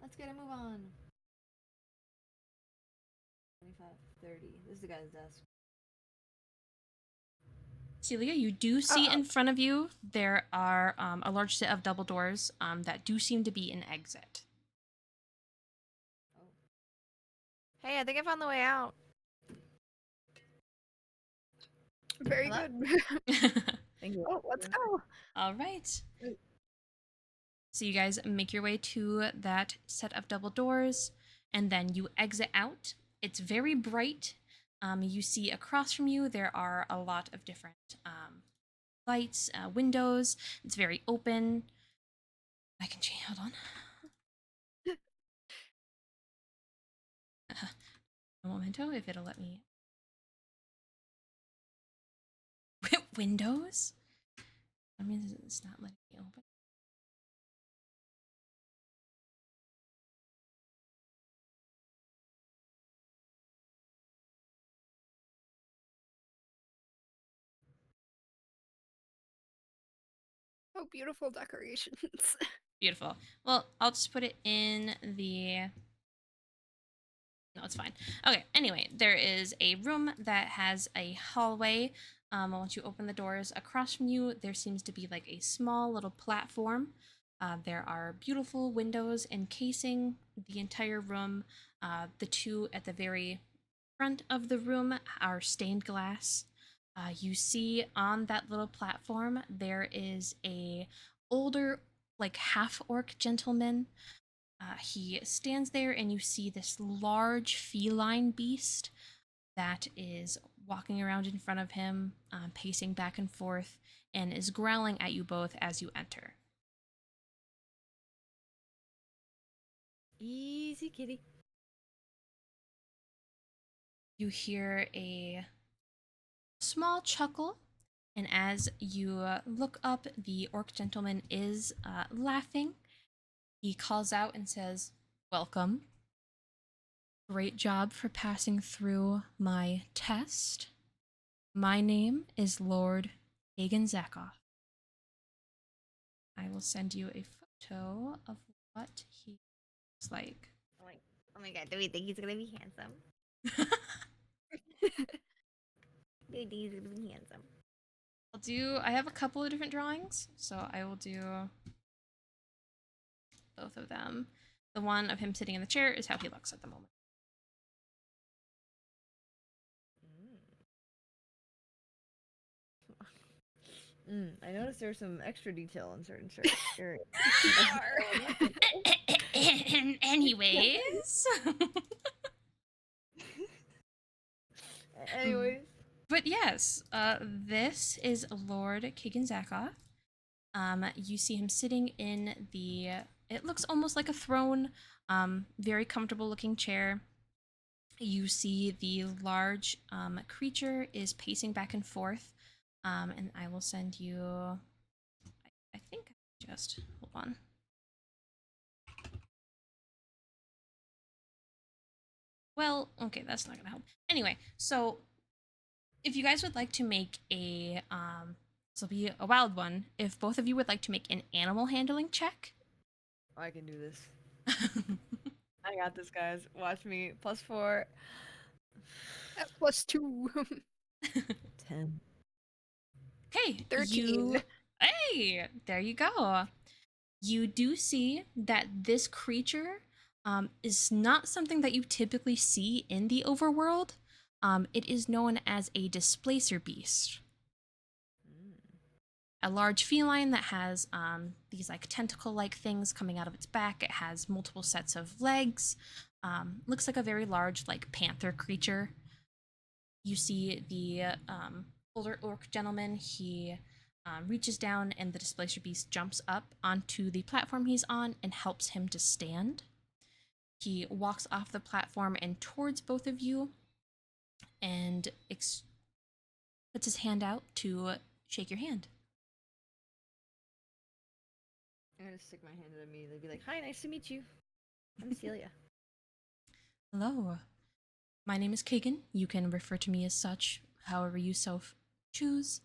Let's get a move on. 25, 30. This is the guy's desk. Celia, you do see in front of you there are a large set of double doors that do seem to be an exit. Oh. Hey, I think I found the way out. Very Hello? good. Thank you. Oh, let's go. All right. So you guys make your way to that set of double doors, and then you exit out. It's very bright. You see across from you there are a lot of different lights, windows. It's very open. I can change. Hold on. A momento, if it'll let me. Windows? I mean, it's not letting me open. Oh, beautiful decorations. Beautiful. Well, I'll just put it in the... No, it's fine. Okay, anyway, there is a room that has a hallway. Once you open the doors across from you, there seems to be like a small little platform. There are beautiful windows encasing the entire room. The two at the very front of the room are stained glass. You see on that little platform there is a older, like half-orc gentleman. He stands there and you see this large feline beast that is walking around in front of him, pacing back and forth, and is growling at you both as you enter. Easy, kitty. You hear a small chuckle, and as you look up, the orc gentleman is laughing. He calls out and says, "Welcome. Great job for passing through my test. My name is Lord Hagen Zakoff. I will send you a photo of what he looks like." Oh my god, do we think he's gonna be handsome? Do we think he's gonna be handsome? I have a couple of different drawings, so I will do both of them. The one of him sitting in the chair is how he looks at the moment. I noticed there's some extra detail in certain areas. Anyways. Anyways. But yes, this is Lord Kagan Zakoff. You see him sitting in it looks almost like a throne, very comfortable looking chair. You see the large creature is pacing back and forth, and I will send you, I think, just, hold on. Well, okay, that's not gonna help. Anyway, so if you guys would like to make a, this will be a wild one, if both of you would like to make an animal handling check. I can do this. I got this, guys. Watch me. +4. +2. 10. Okay, 13. Hey, there you go. You do see that this creature is not something that you typically see in the overworld. It is known as a displacer beast. A large feline that has these like tentacle-like things coming out of its back. It has multiple sets of legs. Looks like a very large like panther creature. You see the older orc gentleman. He reaches down, and the displacer beast jumps up onto the platform he's on and helps him to stand. He walks off the platform and towards both of you and puts his hand out to shake your hand. I'm gonna stick my hand in immediately, be like, "Hi, nice to meet you. I'm Celia." Hello. My name is Kagan. You can refer to me as such, however you choose.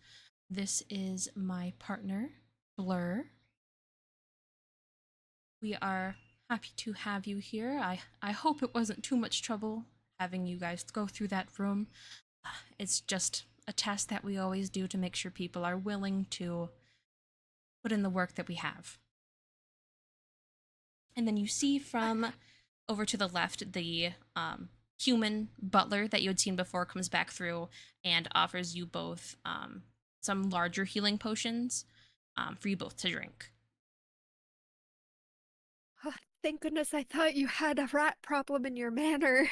This is my partner, Blur. We are happy to have you here. I hope it wasn't too much trouble having you guys go through that room. It's just a test that we always do to make sure people are willing to put in the work that we have. And then you see from over to the left, the human butler that you had seen before comes back through and offers you both some larger healing potions for you both to drink. Oh, thank goodness I thought you had a rat problem in your manor.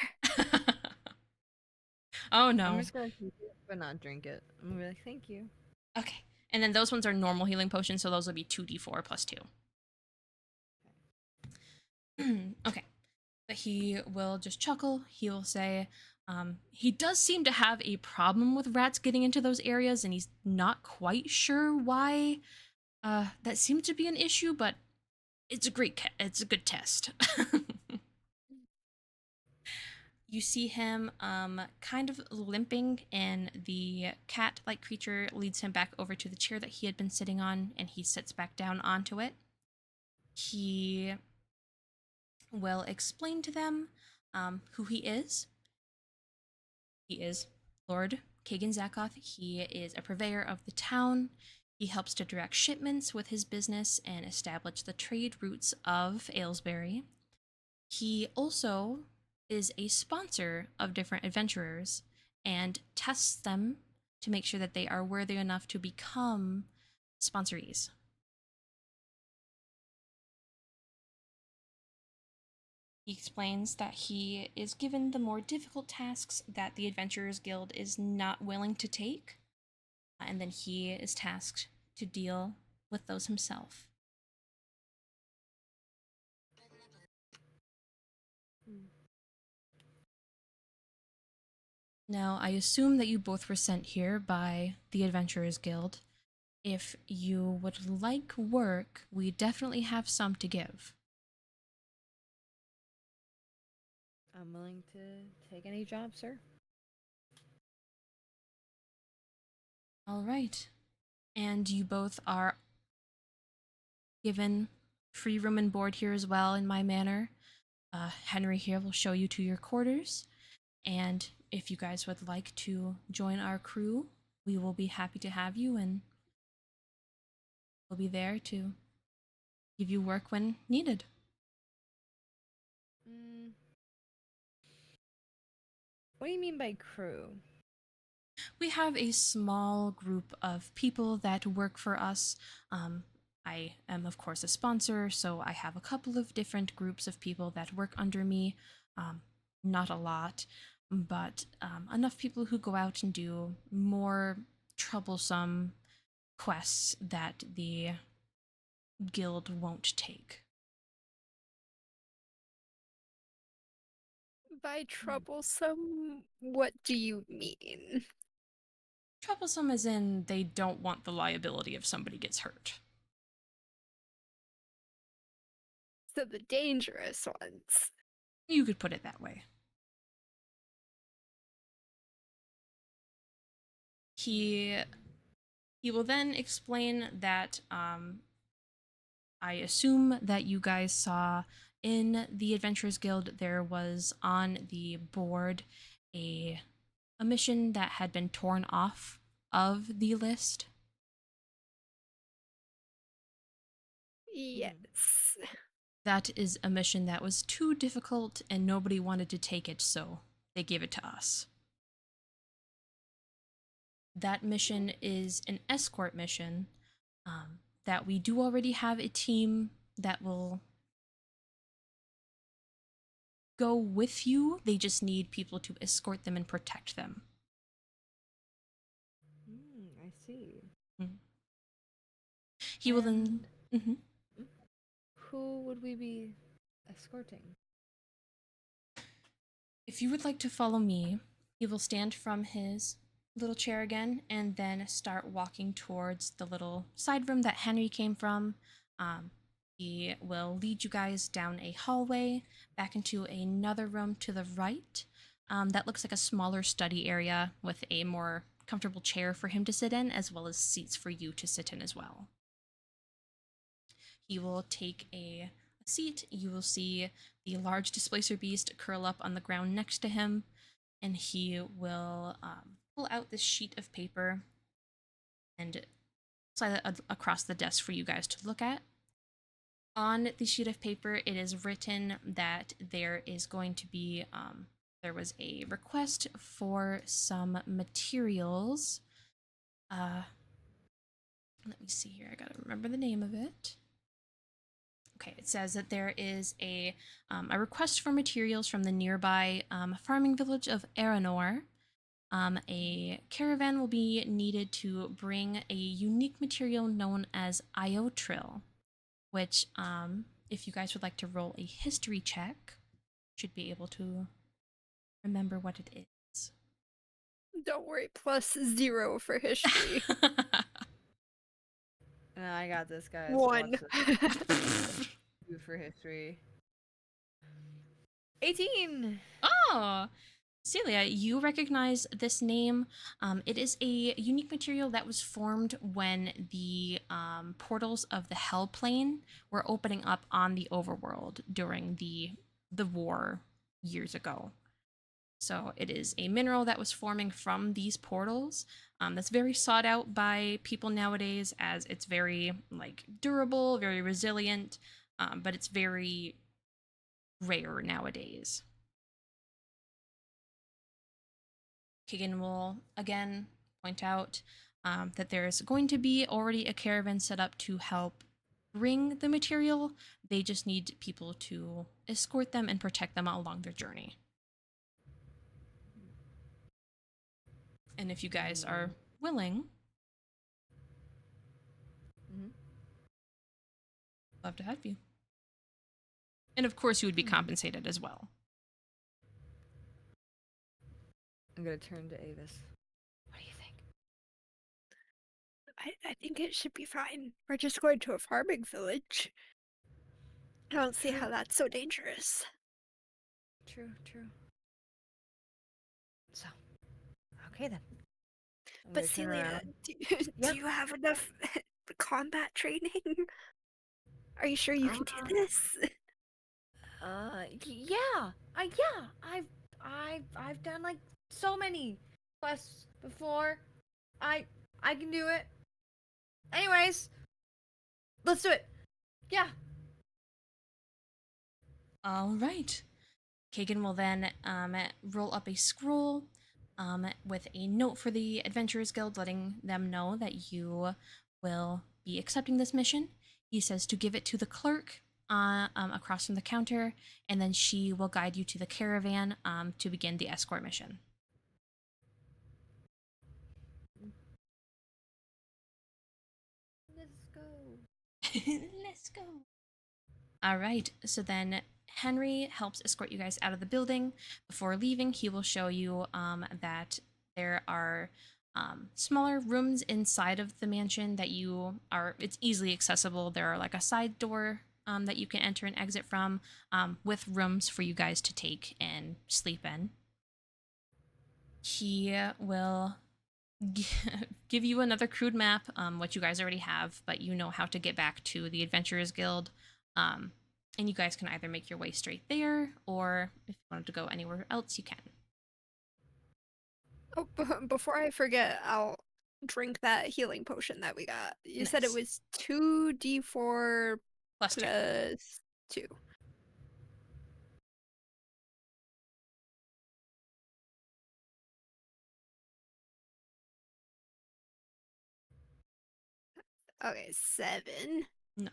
Oh no. I'm just gonna keep it, but not drink it. I'm gonna be like, "Thank you." Okay. And then those ones are normal healing potions, so those will be 2d4 plus 2. Okay. But he will just chuckle. He will say, he does seem to have a problem with rats getting into those areas, and he's not quite sure why that seems to be an issue, but it's it's a good test. You see him kind of limping, and the cat-like creature leads him back over to the chair that he had been sitting on, and he sits back down onto it. He will explain to them who he is. He is Lord Kagan Zakoth. He is a purveyor of the town. He helps to direct shipments with his business and establish the trade routes of Aylesbury. He also is a sponsor of different adventurers and tests them to make sure that they are worthy enough to become sponsorees. He explains that he is given the more difficult tasks that the Adventurers Guild is not willing to take, and then he is tasked to deal with those himself. Now, I assume that you both were sent here by the Adventurers Guild. If you would like work, we definitely have some to give. I'm willing to take any job, sir. All right. And you both are given free room and board here as well in my manor. Henry here will show you to your quarters. And if you guys would like to join our crew, we will be happy to have you, and we'll be there to give you work when needed. What do you mean by crew? We have a small group of people that work for us. I am, of course, a sponsor, so I have a couple of different groups of people that work under me. Not a lot, but enough people who go out and do more troublesome quests that the guild won't take. By troublesome, what do you mean? Troublesome as in they don't want the liability if somebody gets hurt. So the dangerous ones. You could put it that way. He will then explain that I assume that you guys saw in the Adventurers Guild there was on the board a mission that had been torn off of the list. Yes. That is a mission that was too difficult and nobody wanted to take it, so they gave it to us. That mission is an escort mission that we do already have a team that will go with you. They just need people to escort them and protect them. see. He will then. Mm-hmm. Who would we be escorting? If you would like to follow me, he will stand from his little chair again and then start walking towards the little side room that Henry came from. He will lead you guys down a hallway back into another room to the right. That looks like a smaller study area with a more comfortable chair for him to sit in, as well as seats for you to sit in as well. He will take a seat. You will see the large displacer beast curl up on the ground next to him, and he will pull out this sheet of paper and slide it across the desk for you guys to look at. On the sheet of paper, it is written that there is going to be, there was a request for some materials. Let me see here. I gotta remember the name of it. Okay, it says that there is a request for materials from the nearby farming village of Aranor. A caravan will be needed to bring a unique material known as Iotril, which, if you guys would like to roll a history check, should be able to remember what it is. Don't worry, +0 for history. I got this, guys. 1. You for history. 18! Oh! Celia, you recognize this name. It is a unique material that was formed when the portals of the Hell Plane were opening up on the overworld during the war years ago. So it is a mineral that was forming from these portals. That's very sought out by people nowadays, as it's very durable, very resilient, but it's very rare nowadays. Keegan will again point out that there's going to be already a caravan set up to help bring the material. They just need people to escort them and protect them along their journey. And if you guys are willing, love to have you. And of course, you would be compensated as well. I'm gonna turn to Avis. What do you think? I think it should be fine. We're just going to a farming village. I don't see how that's so dangerous. True. So, okay then. But Celia, do you have enough combat training? Are you sure you can do this? Yeah. I've done so many quests before. I can do it. Anyways, let's do it. Yeah. All right. Kagan will then roll up a scroll with a note for the Adventurers Guild, letting them know that you will be accepting this mission. He says to give it to the clerk across from the counter, and then she will guide you to the caravan to begin the escort mission. Let's go. Let's go. All right, so then Henry helps escort you guys out of the building. Before leaving, he will show you that there are smaller rooms inside of the mansion that it's easily accessible. There are a side door that you can enter and exit from, with rooms for you guys to take and sleep in. He will give you another crude map, what you guys already have, but you know how to get back to the Adventurers Guild. And you guys can either make your way straight there, or if you wanted to go anywhere else, you can. Oh, before I forget, I'll drink that healing potion that we got. You said it was 2d4 plus 2. Okay, 7. Nice.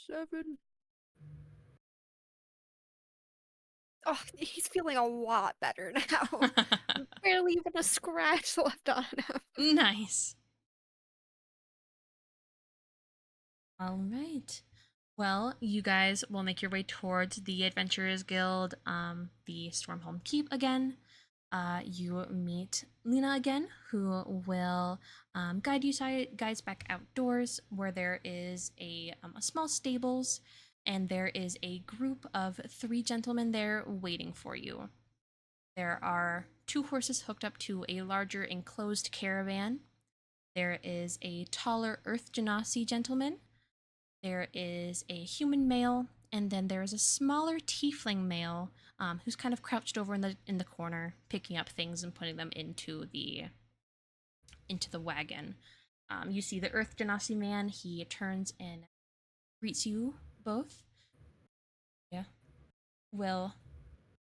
7. Oh, he's feeling a lot better now. Barely even a scratch left on him. Nice. All right. Well, you guys will make your way towards the Adventurers Guild, the Stormholm Keep again. You meet Lena again, who will guide you guys back outdoors, where there is a small stables, and there is a group of 3 gentlemen there waiting for you. There are 2 horses hooked up to a larger enclosed caravan. There is a taller Earth Genasi gentleman. There is a human male, and then there is a smaller tiefling male who's kind of crouched over in the corner, picking up things and putting them into the wagon. You see the Earth Genasi man. He turns and greets you both. Yeah, will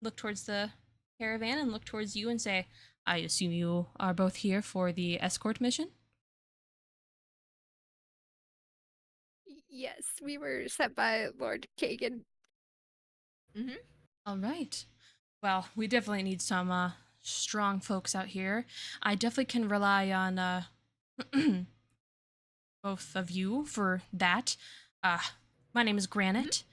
look towards the caravan and look towards you and say, "I assume you are both here for the escort mission?" Yes, we were sent by Lord Kagan. Mm-hmm. All right. Well, we definitely need some strong folks out here. I definitely can rely on both of you for that. My name is Granite.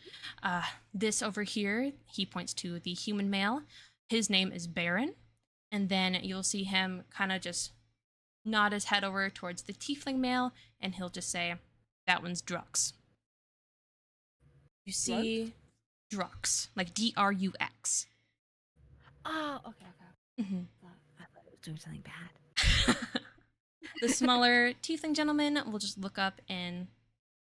This over here, he points to the human male. His name is Baron. And then you'll see him kind of just nod his head over towards the tiefling male, and he'll just say, "That one's Drux." You see Drux, like Drux. Oh, okay. Mm-hmm. I thought it was doing something bad. The smaller tiefling gentleman will just look up and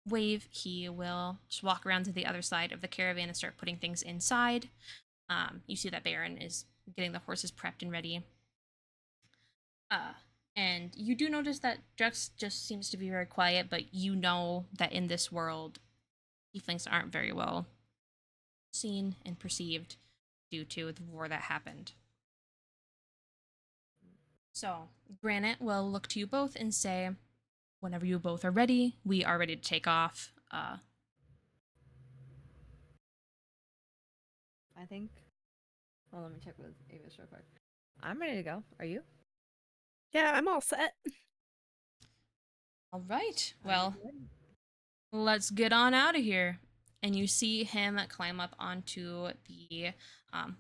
wave. He will just walk around to the other side of the caravan and start putting things inside. You see that Baron is getting the horses prepped and ready. And you do notice that Drux just seems to be very quiet, but you know that in this world, tieflings aren't very well seen and perceived due to the war that happened. So, Granite will look to you both and say, "Whenever you both are ready, we are ready to take off." I think. Well, let me check with Avis real quick. I'm ready to go. Are you? Yeah, I'm all set. All right. Well, let's get on out of here. And you see him climb up onto the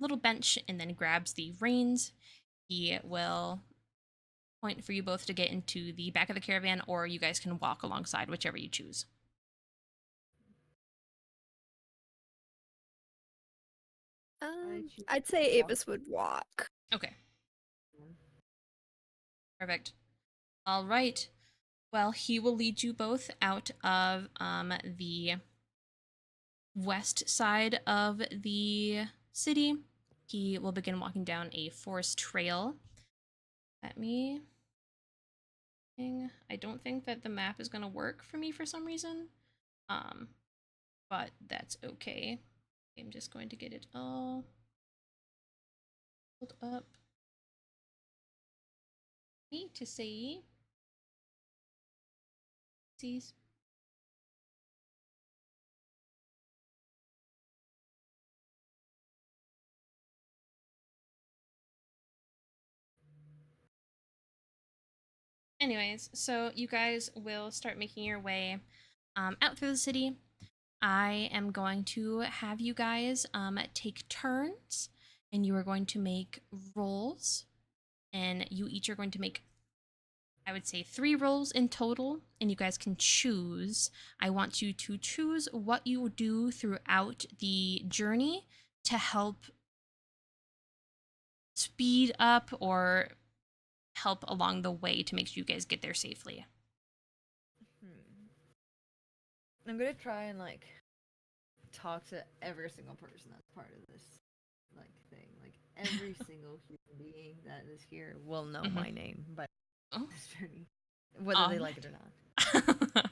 little bench and then grabs the reins. He will point for you both to get into the back of the caravan, or you guys can walk alongside, whichever you choose. I'd say Avis would walk. Okay. Perfect. All right. Well, he will lead you both out of the west side of the city. He will begin walking down a forest trail. I don't think that the map is going to work for me for some reason. But that's okay. I'm just going to get it all pulled up. Me to see. Anyways, so you guys will start making your way out through the city. I am going to have you guys take turns, and you are going to make rolls, and you each are going to make, I would say, 3 rolls in total, and you guys can choose. I want you to choose what you will do throughout the journey to help speed up or help along the way to make sure you guys get there safely. I'm gonna try and talk to every single person that's part of this thing. Like every single human being that is here will know my name, but this journey, whether they like it or not.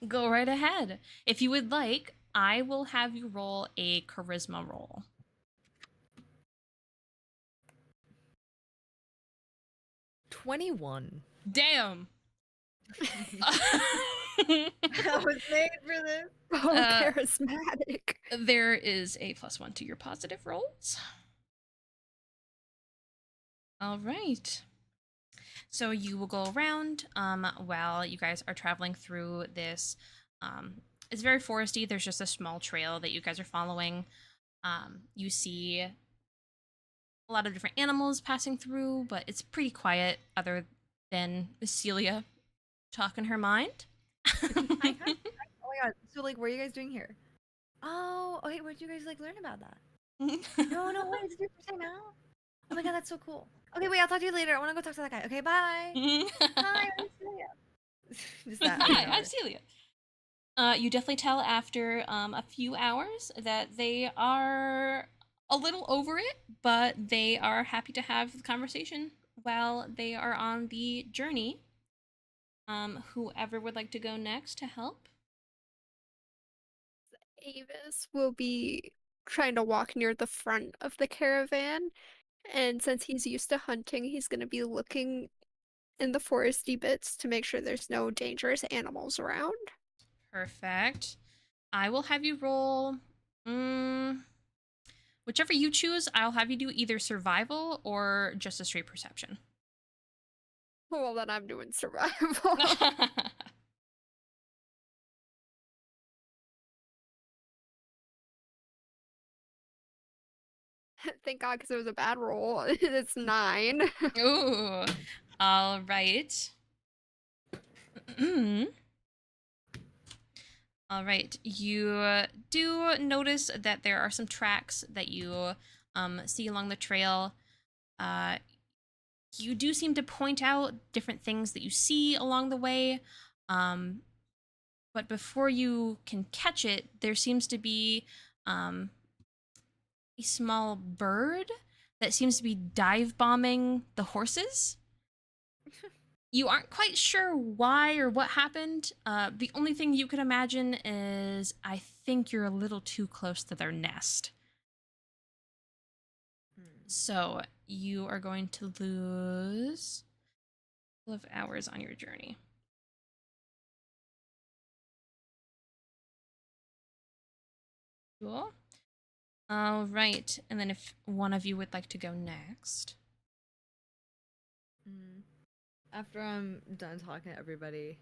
Go right ahead. If you would like, I will have you roll a charisma roll. 21. Damn. I was made for this. Oh, charismatic. There is a +1 to your positive rolls. All right. So you will go around while you guys are traveling through this. It's very foresty. There's just a small trail that you guys are following. You see a lot of different animals passing through, but it's pretty quiet other than Celia talking her mind. Oh my god. So like, what are you guys doing here? Oh, okay. What did you guys like learn about that? No, wait. It's 3% now. Oh my god, that's so cool. Okay, wait. I'll talk to you later. I want to go talk to that guy. Okay, bye. Hi, I'm Celia. Just that. Hi, I'm Celia. You definitely tell after a few hours that they are a little over it, but they are happy to have the conversation while they are on the journey. Whoever would like to go next to help? Avis will be trying to walk near the front of the caravan, and since he's used to hunting, he's going to be looking in the foresty bits to make sure there's no dangerous animals around. Perfect. I will have you roll. Whichever you choose, I'll have you do either survival or just a straight perception. Well, then I'm doing survival. Thank God, because it was a bad roll. It's 9. Ooh. All right. All right. You do notice that there are some tracks that you see along the trail. You do seem to point out different things that you see along the way. But before you can catch it, there seems to be a small bird that seems to be dive bombing the horses. You aren't quite sure why or what happened. The only thing you could imagine is I think you're a little too close to their nest. So you are going to lose a couple of hours on your journey. Cool. All right. And then if one of you would like to go next. After I'm done talking to everybody,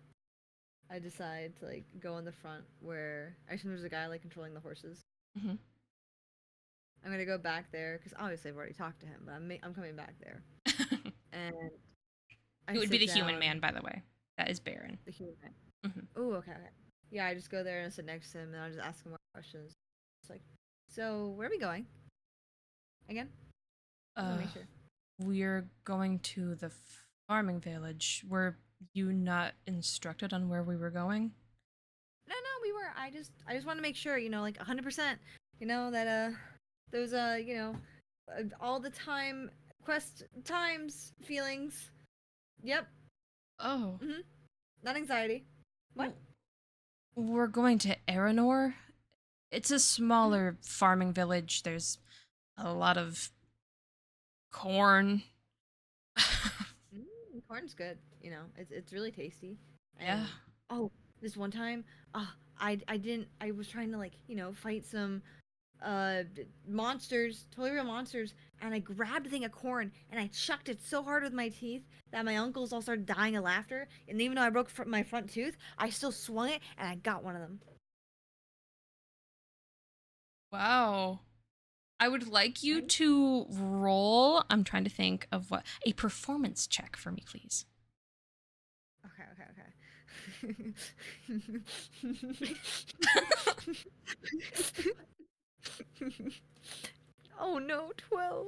I decide to like go in the front where actually there's a guy like controlling the horses. Mm-hmm. I'm gonna go back there because obviously I've already talked to him, but I'm coming back there. And it would be the human man, by the way. That is Baron. The human man. Mm-hmm. Oh, okay. Yeah, I just go there and sit next to him, and I'll just ask him more questions. It's like, so where are we going? Again? Make sure. We're going to the farming village. Were you not instructed on where we were going? No, we were. I just want to make sure, like 100%, that those all the time quest times feelings. Yep. Oh. Mhm. Not anxiety. What? We're going to Aranor. It's a smaller farming village. There's a lot of corn. Corn's good. It's really tasty. Yeah. Oh, this one time, I was trying to fight some monsters, totally real monsters, and I grabbed a thing of corn and I chucked it so hard with my teeth that my uncles all started dying of laughter. And even though I broke my front tooth, I still swung it and I got one of them. Wow. I would like you to roll. I'm trying to think of what a performance check for me, please. Okay. Oh no, 12.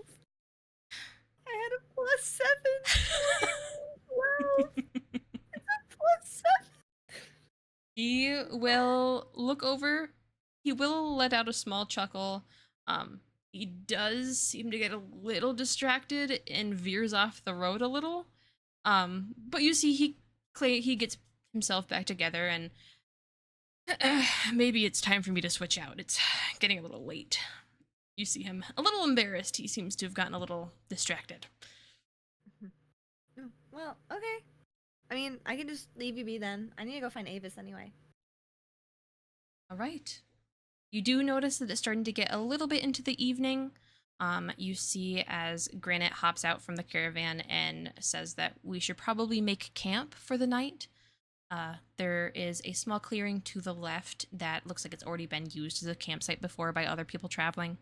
I had a +7. 12. It's a +7. He will look over. He will let out a small chuckle. He does seem to get a little distracted and veers off the road a little. But you see, he gets himself back together, and maybe it's time for me to switch out. It's getting a little late. You see him a little embarrassed. He seems to have gotten a little distracted. Well, okay. I mean, I can just leave you be then. I need to go find Avis anyway. All right. You do notice that it's starting to get a little bit into the evening. You see as Granite hops out from the caravan and says that we should probably make camp for the night. There is a small clearing to the left that looks like it's already been used as a campsite before by other people traveling.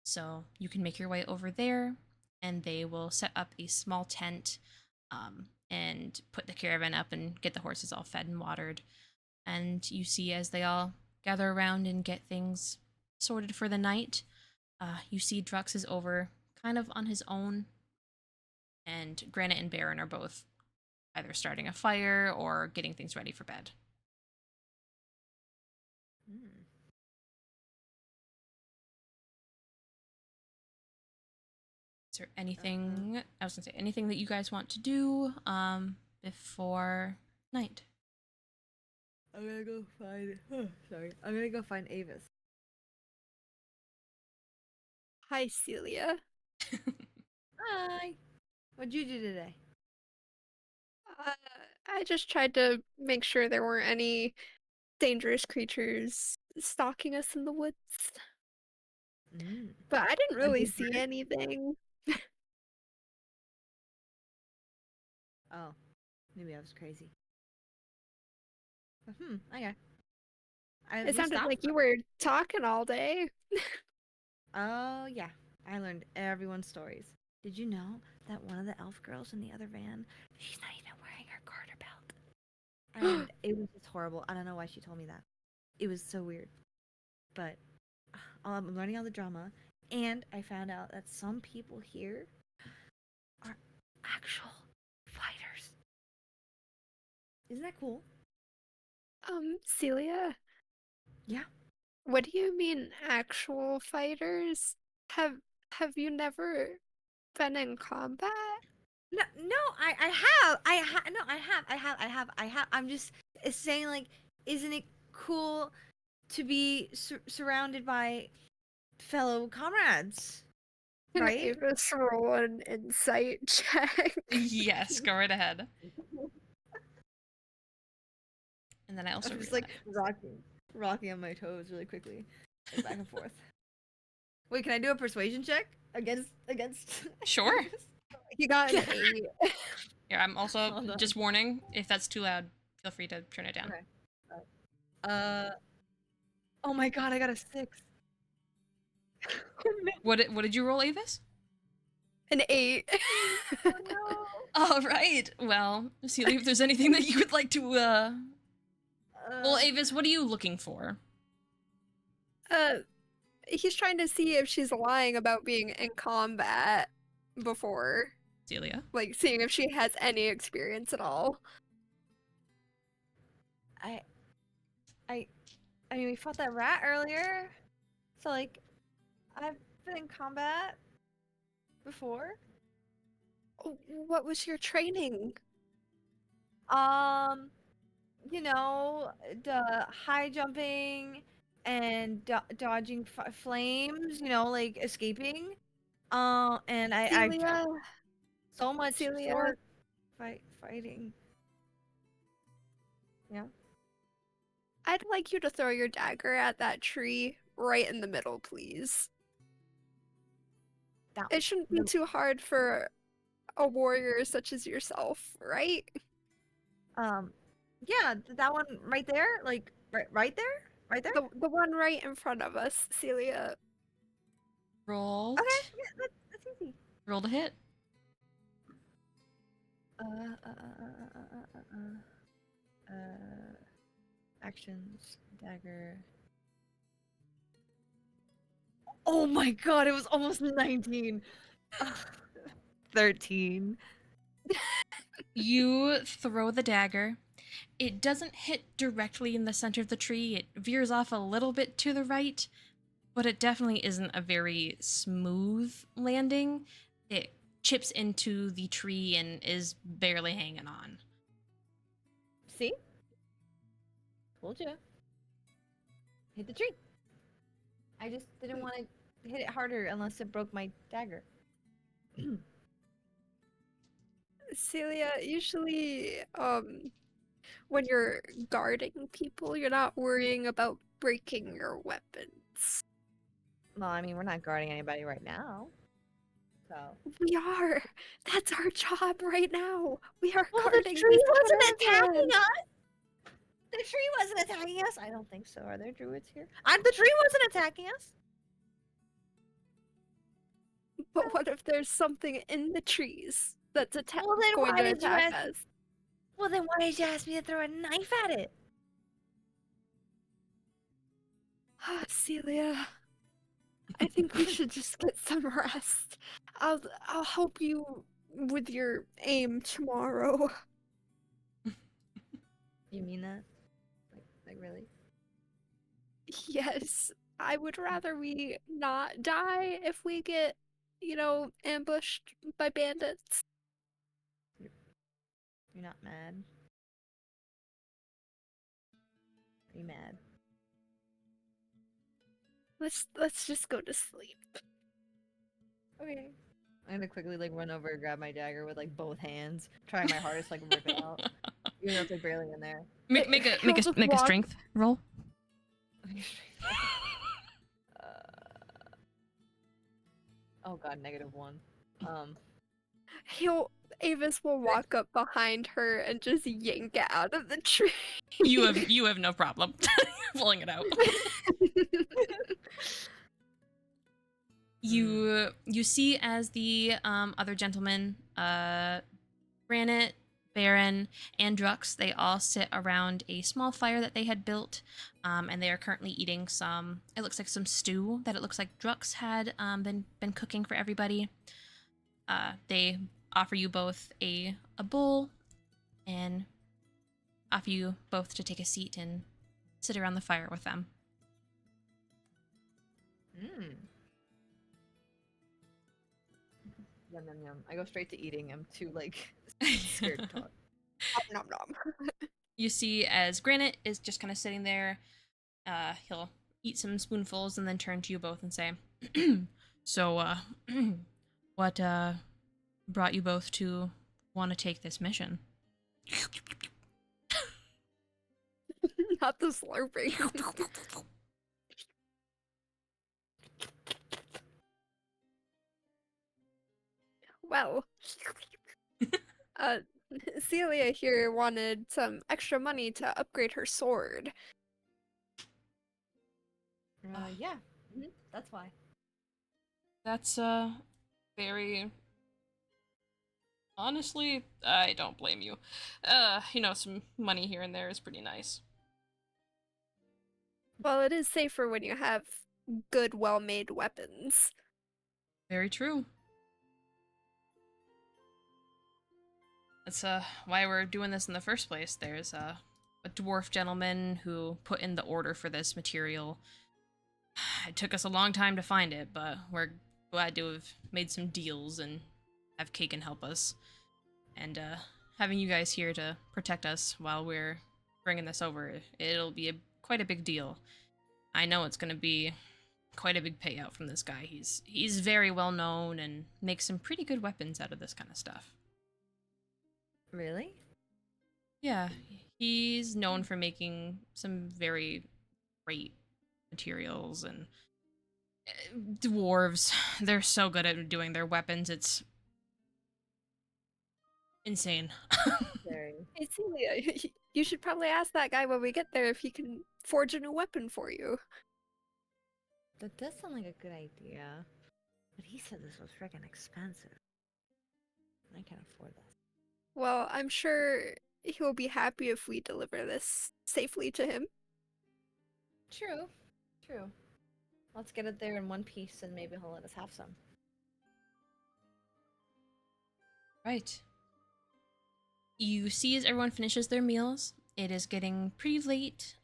So you can make your way over there, and they will set up a small tent and put the caravan up and get the horses all fed and watered. And you see as they all gather around and get things sorted for the night, you see Drux is over kind of on his own, and Granite and Baron are both either starting a fire or getting things ready for bed. Hmm. Is there anything I was gonna say anything that you guys want to do before night? I'm gonna go find. Sorry, I'm gonna go find Avis. Hi, Celia. Hi. What'd you do today? Uh, I just tried to make sure there weren't any dangerous creatures stalking us in the woods. Mm. But I didn't A really big see bird? anything. Oh, maybe I was crazy. Okay. It We sounded stopped. like you were talking all day. Oh yeah, I learned everyone's stories. Did you know that one of the elf girls in the other van, she's not even wearing her garter belt? And it was just horrible. I don't know why she told me that. It was so weird. But I'm learning all the drama, and I found out that some people here are actual fighters. Isn't that cool? Celia, Yeah. what do you mean actual fighters? Have you never been in combat? No, no, I have. I'm just saying, like, isn't it cool to be surrounded by fellow comrades, Can right? Avis roll an insight check? Yes, go right ahead. And then I also I'm just realized. like rocking on my toes really quickly, like back and forth. Wait, can I do a persuasion check against? Sure. You got an 8. Yeah, I'm also Hold on. just warning, if that's too loud, feel free to turn it down. Okay. Oh my god, I got a 6. What did you roll, Avis? An 8. Oh no. All right. Well, Celia, if there's anything that you would like to Well, Avis, what are you looking for? He's trying to see if she's lying about being in combat before. Celia? Like, seeing if she has any experience at all. I mean, we fought that rat earlier, so like, I've been in combat before. What was your training? You know, the high jumping and dodging flames. You know, like escaping. And I Celia, so much Celia, sword fighting. Yeah. I'd like you to throw your dagger at that tree right in the middle, please. That It shouldn't be the- too hard for a warrior such as yourself, right? yeah, that one right there, like right there, right there. The one right in front of us, Celia. Roll. Okay, yeah, that's easy. Roll to hit. Actions, dagger. Oh my god, it was almost 19. 13. You throw the dagger. It doesn't hit directly in the center of the tree. It veers off a little bit to the right, but it definitely isn't a very smooth landing. It chips into the tree and is barely hanging on. See? Told you. Hit the tree. I just didn't want to hit it harder unless it broke my dagger. Celia, usually, when you're guarding people, you're not worrying about breaking your weapons. Well, I mean, we're not guarding anybody right now. So. We are. That's our job right now. We are Well, the guarding tree this wasn't attacking caravan. us! The tree wasn't attacking us! I don't think so. Are there druids here? The tree wasn't attacking us! But what if there's something in the trees that's Well, then going why to did you attack ask? us? Well, then why did you ask me to throw a knife at it? Celia, I think we should just get some rest. I'll help you with your aim tomorrow. You mean that? Like really? Yes, I would rather we not die if we get, ambushed by bandits. You're not mad? Are you mad? Let's just go to sleep. Okay. I'm gonna quickly run over and grab my dagger with both hands, trying my hardest to rip it out, even though it's barely in there. Make a strength roll. Oh god, -1. Avis will walk up behind her and just yank it out of the tree. You have no problem pulling it out. You see as the other gentlemen, Granite, Baron, and Drux, they all sit around a small fire that they had built, and they are currently eating some. It looks like some stew that it looks like Drux had been cooking for everybody. They offer you both a bowl, and offer you both to take a seat and sit around the fire with them. Yum yum yum. I go straight to eating. I'm too scared to talk. Nom nom. You see as Granite is just kind of sitting there, he'll eat some spoonfuls and then turn to you both and say, so, what, brought you both to want to take this mission? Not the slurping. Well, Celia here wanted some extra money to upgrade her sword. Yeah. That's why. That's, very... Honestly, I don't blame you. Some money here and there is pretty nice. Well, it is safer when you have good, well-made weapons. Very true. That's why we're doing this in the first place. There's a dwarf gentleman who put in the order for this material. It took us a long time to find it, but we're glad to have made some deals and have Kaken help us. And having you guys here to protect us while we're bringing this over, it'll be quite a big deal. I know it's going to be quite a big payout from this guy. He's very well known and makes some pretty good weapons out of this kind of stuff. Really? Yeah, he's known for making some very great materials, and dwarves, they're so good at doing their weapons, it's insane. Very. Hey, Celia, you should probably ask that guy when we get there if he can forge a new weapon for you. That does sound like a good idea. But he said this was freaking expensive. I can't afford this. Well, I'm sure he'll be happy if we deliver this safely to him. True. Let's get it there in one piece and maybe he'll let us have some. Right. You see as everyone finishes their meals, it is getting pretty late.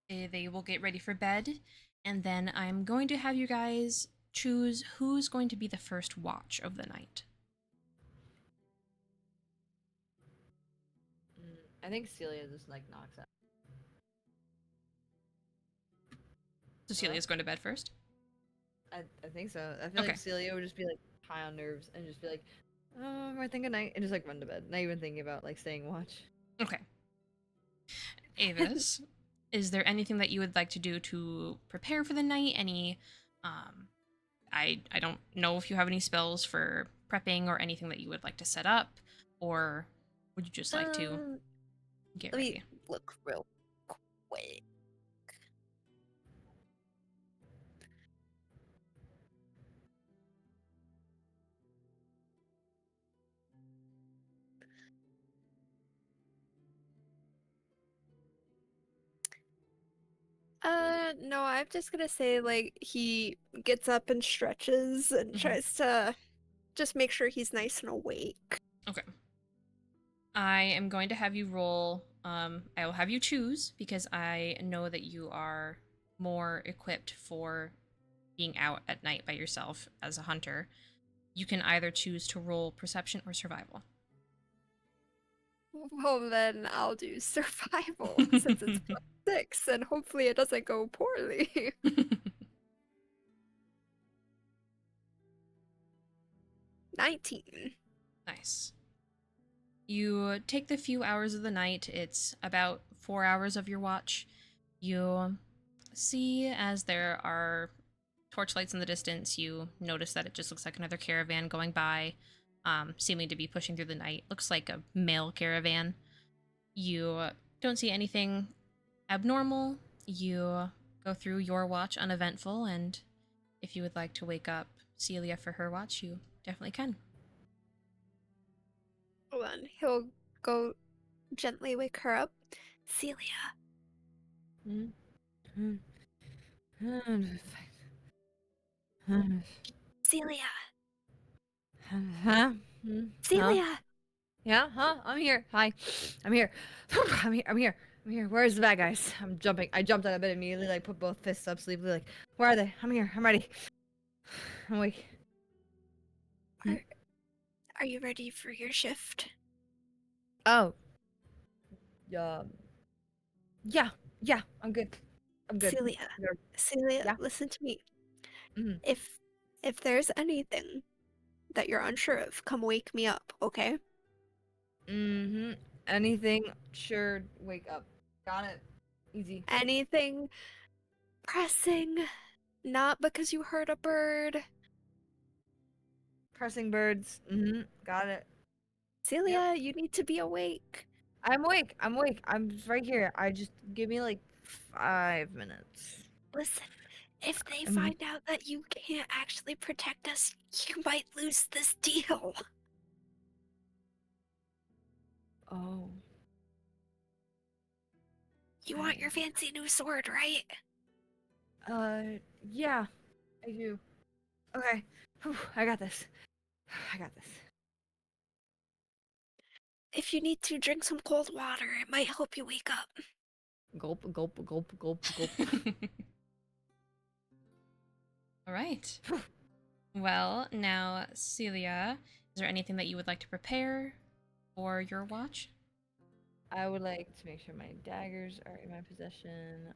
They will get ready for bed, and then I'm going to have you guys choose who's going to be the first watch of the night. I think Celia just knocks out. So Celia's going to bed first? I think so. I feel Okay. like Celia would just be high on nerves and just be like, I think a night and just like run to bed. Not even thinking about like staying watch. Okay. Avis, is there anything that you would like to do to prepare for the night? Any, I don't know if you have any spells for prepping or anything that you would like to set up, or would you just like to get Let ready? me look real quick. No, I'm just gonna say like he gets up and stretches and Mhm. tries to just make sure he's nice and awake. Okay. I am going to have you roll. I will have you choose because I know that you are more equipped for being out at night by yourself as a hunter. You can either choose to roll perception or survival. Well, then I'll do survival since it's +6, and hopefully it doesn't go poorly. 19. Nice. You take the few hours of the night, it's about 4 hours of your watch. You see as there are torchlights in the distance, you notice that it just looks like another caravan going by, seeming to be pushing through the night. Looks like a mail caravan. You don't see anything abnormal. You go through your watch uneventful, and if you would like to wake up Celia for her watch, you definitely can. Then he'll go gently wake her up. Celia. Celia. Huh? Huh? Celia. Yeah? Huh? I'm here. Hi. I'm here. I'm here. I'm here. I'm here. Where's the bad guys? I'm jumping. I jumped out of bed immediately, like put both fists up sleepily, like, where are they? I'm here. I'm ready. I'm awake. Are you ready for your shift? Oh. Um. Yeah. Yeah. I'm good. I'm good. Celia. You're- Celia, Yeah. listen to me. Mhm. If there's anything that you're unsure of, come wake me up, okay? Mm-hmm. Anything? Sure. Wake up. Got it. Easy. Anything pressing, not because you heard a bird. Pressing birds. Mm-hmm. Got it. Celia, you need to be awake. I'm awake. I'm awake. I'm right here. I just give me like 5 minutes. Listen, if they Mhm. find out that you can't actually protect us, you might lose this deal. Oh. You want your fancy new sword, right? Yeah, I do. Okay. Whew, I got this. I got this. If you need to, drink some cold water. It might help you wake up. Gulp, gulp, gulp, gulp, gulp. All right. Well, now, Celia, is there anything that you would like to prepare for your watch? I would like to make sure my daggers are in my possession.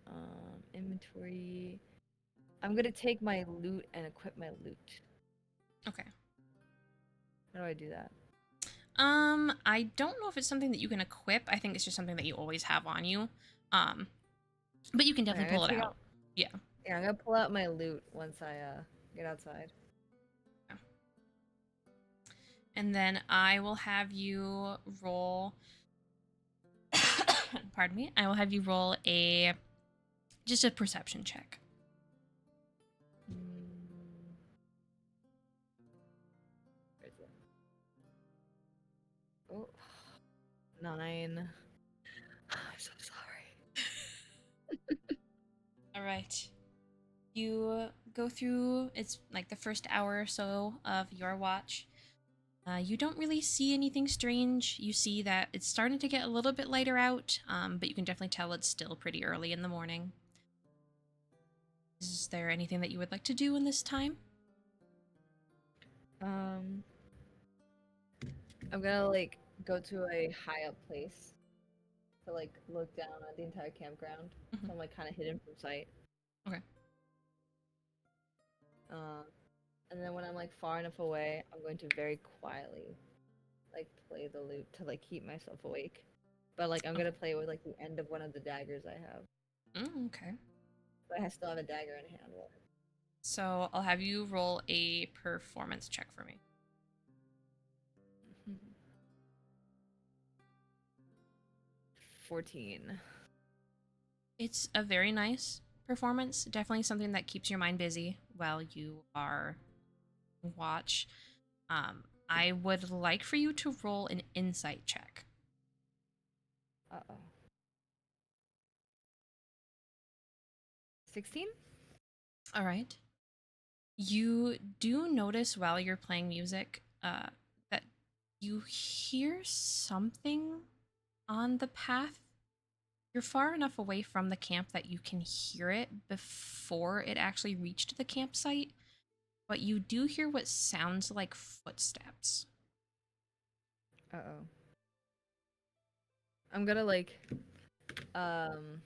Inventory. I'm gonna take my loot and equip my loot. Okay. How do I do that? I don't know if it's something that you can equip. I think it's just something that you always have on you. Um, but you can Okay, definitely pull it take out. Yeah. Yeah, I'm gonna pull out my loot once I get outside. And then I will have you roll. Pardon me. I will have you roll just a perception check. Where is it? Oh, 9. I'm so sorry. All right. You go through, it's like the first hour or so of your watch. You don't really see anything strange. You see that it's starting to get a little bit lighter out, but you can definitely tell it's still pretty early in the morning. Is there anything that you would like to do in this time? I'm gonna like go to a high up place to like look down at the entire campground. Mhm. So I'm like kind of hidden from sight. Okay. And then when I'm like far enough away, I'm going to very quietly like play the lute to like keep myself awake. But like I'm gonna play with like the end of one of the daggers I have. Okay. But I still have a dagger in hand. So I'll have you roll a performance check for me. 14. It's a very nice performance. Definitely something that keeps your mind busy while you are watch. I would like for you to roll an insight check. Uh-oh. 16? All right. You do notice while you're playing music that you hear something on the path. You're far enough away from the camp that you can hear it before it actually reached the campsite, but you do hear what sounds like footsteps. Uh-oh. I'm gonna like um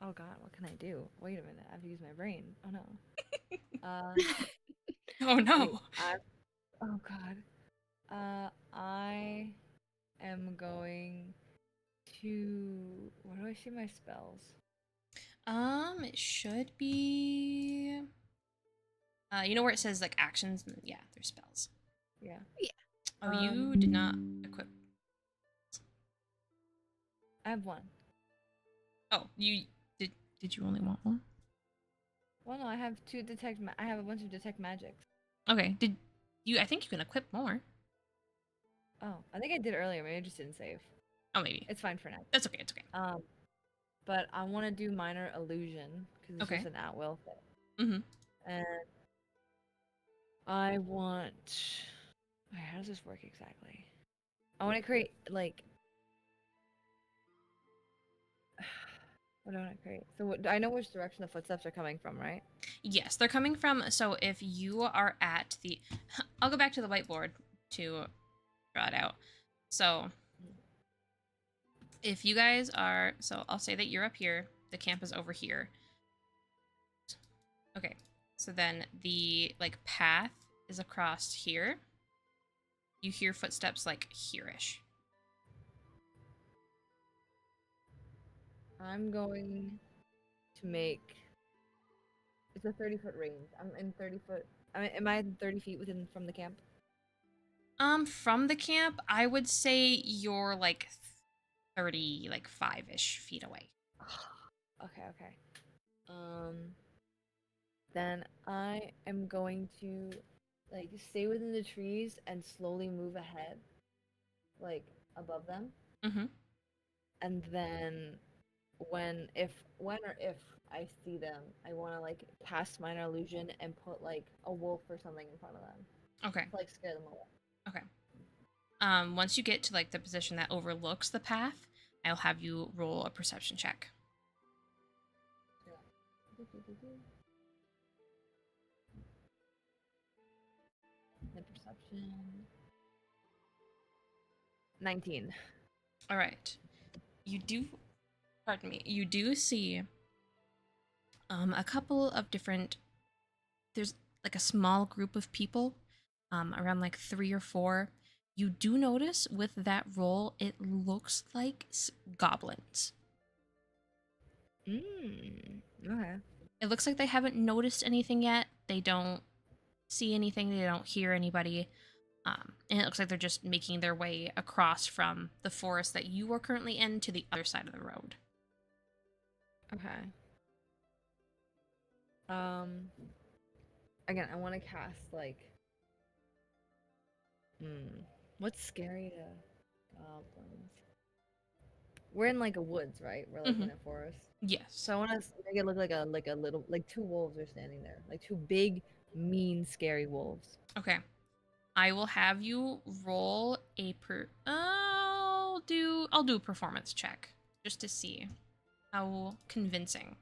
oh god, what can I do? Wait a minute, I have to use my brain. Oh no. Oh no. Wait, oh god. I am going to where do I see my spells? It should be you know where it says like actions? Yeah, there's spells. Yeah. Yeah. Oh, you did not equip. I have one. Oh, you did you only want one? Well, no, I have two detect. I have a bunch of detect magics. Okay. Did you? I think you can equip more. Oh, I think I did earlier. Maybe I just didn't save. Oh, maybe. It's fine for now. That's okay. It's okay. But I want to do minor illusion because it's Okay. just an at-will thing. Mm-hmm. And I want. Wait, how does this work exactly? I want to create like. What do I want to create? So I know which direction the footsteps are coming from, right? Yes, they're coming from. So if you are at the, I'll go back to the whiteboard to draw it out. So if you guys are, so I'll say that you're up here. The camp is over here. Okay. So then the like path is across here. You hear footsteps like here-ish. I'm going to make. It's a 30-foot range. I'm in 30-foot. I mean, am I 30 feet within from the camp? From the camp, I would say you're like 30, like 5-ish feet away. Okay. Then I am going to like stay within the trees and slowly move ahead, like above them. Mm-hmm. And then when or if I see them, I want to like cast minor illusion and put like a wolf or something in front of them. Okay. To, like scare them away. Okay. Once you get to like the position that overlooks the path, I'll have you roll a perception check. Yeah. The perception. 19. All right. You do, pardon me, you do see a couple of different, there's like a small group of people, around like 3 or 4. You do notice with that roll, it looks like goblins. Okay. It looks like they haven't noticed anything yet. They don't see anything. They don't hear anybody. And it looks like they're just making their way across from the forest that you are currently in to the other side of the road. Okay. Again, I want to cast like. What's scary to goblins? We're in like a woods, right? We're like in a forest. Yes. So I want to make it look like a little like two wolves are standing there, like two big, mean, scary wolves. Okay. I will have you roll a I'll do a performance check just to see how convincing.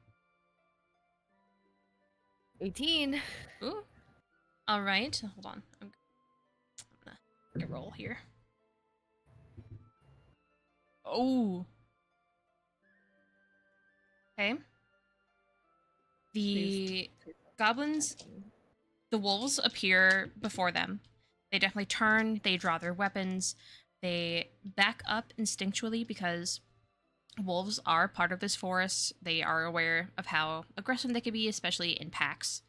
18. Ooh. All right. Hold on. I'm gonna make a roll here. Oh. Okay. The goblins, the wolves appear before them. They definitely turn, they draw their weapons, they back up instinctually because wolves are part of this forest. They are aware of how aggressive they can be, especially in packs.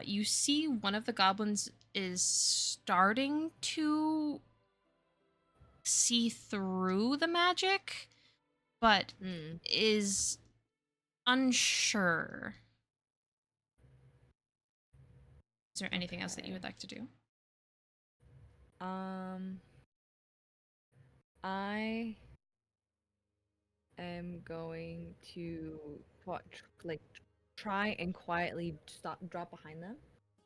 You see one of the goblins is starting to see through the magic, but is unsure. Is there anything else that you would like to do? I am going to try and quietly drop behind them.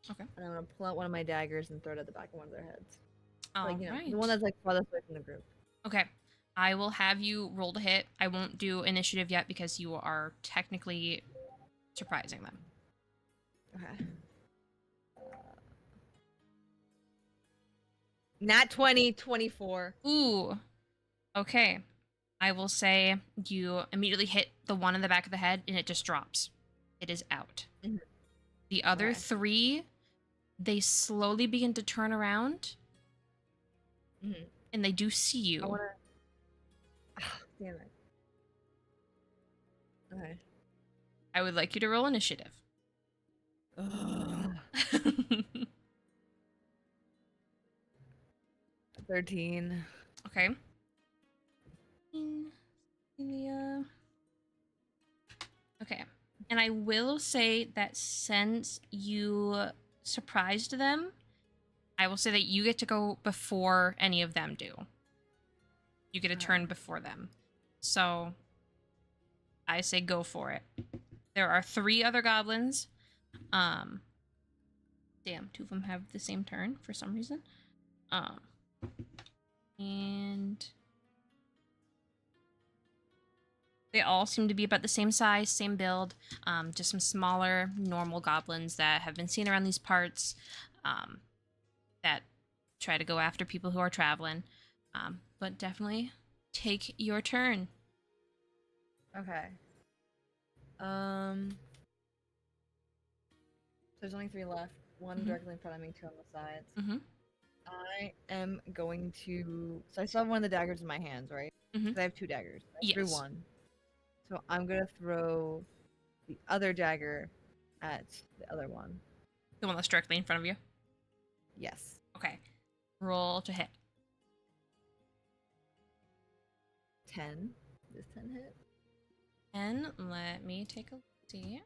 Okay. And I'm gonna pull out one of my daggers and throw it at the back of one of their heads. All The right. one that's farthest away from the group. Okay. I will have you roll to hit. I won't do initiative yet because you are technically surprising them. Okay. Nat 20, 24. Ooh. Okay. I will say you immediately hit the one in the back of the head and it just drops. It is out. Mm-hmm. The other three, they slowly begin to turn around and they do see you. I wanna... damn it. Okay. I would like you to roll initiative. 13. Okay. Okay. And I will say that since you surprised them, I will say that you get to go before any of them do. You get a turn before them. So I say go for it. There are 3 other goblins. Damn, 2 of them have the same turn for some reason. And they all seem to be about the same size, same build. Just some smaller, normal goblins that have been seen around these parts that try to go after people who are traveling. But definitely take your turn. Okay. There's only 3 left. One directly in front of me, 2 on the sides. I am going to... So I still have one of the daggers in my hands, right? Because I have 2 daggers. I threw one. So I'm going to throw the other dagger at the other one. The one that's directly in front of you? Yes. Okay. Roll to hit. 10. Does 10 hit? 10. Let me take a see.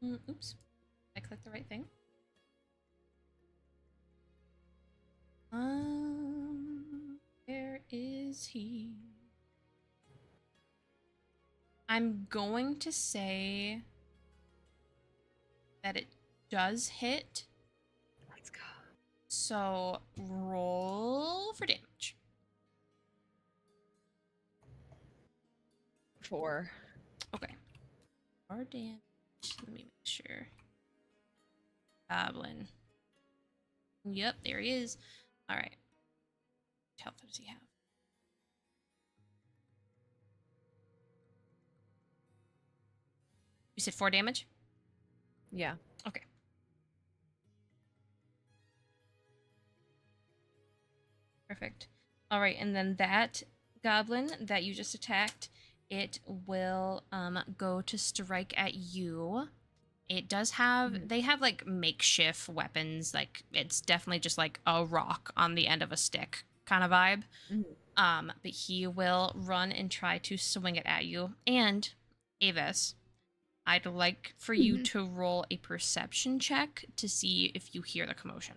Oops. I clicked the right thing. Where is he? I'm going to say that it does hit. Let's go. So roll for damage. 4. Okay. 4 damage. Let me make sure. Goblin. Yep, there he is. All right. What health does he have? You said 4 damage? Yeah. Okay. Perfect. All right, and then that goblin that you just attacked, it will go to strike at you. It does have, they have like makeshift weapons, like it's definitely just like a rock on the end of a stick kind of vibe. But he will run and try to swing it at you. And Avis, I'd like for you to roll a perception check to see if you hear the commotion.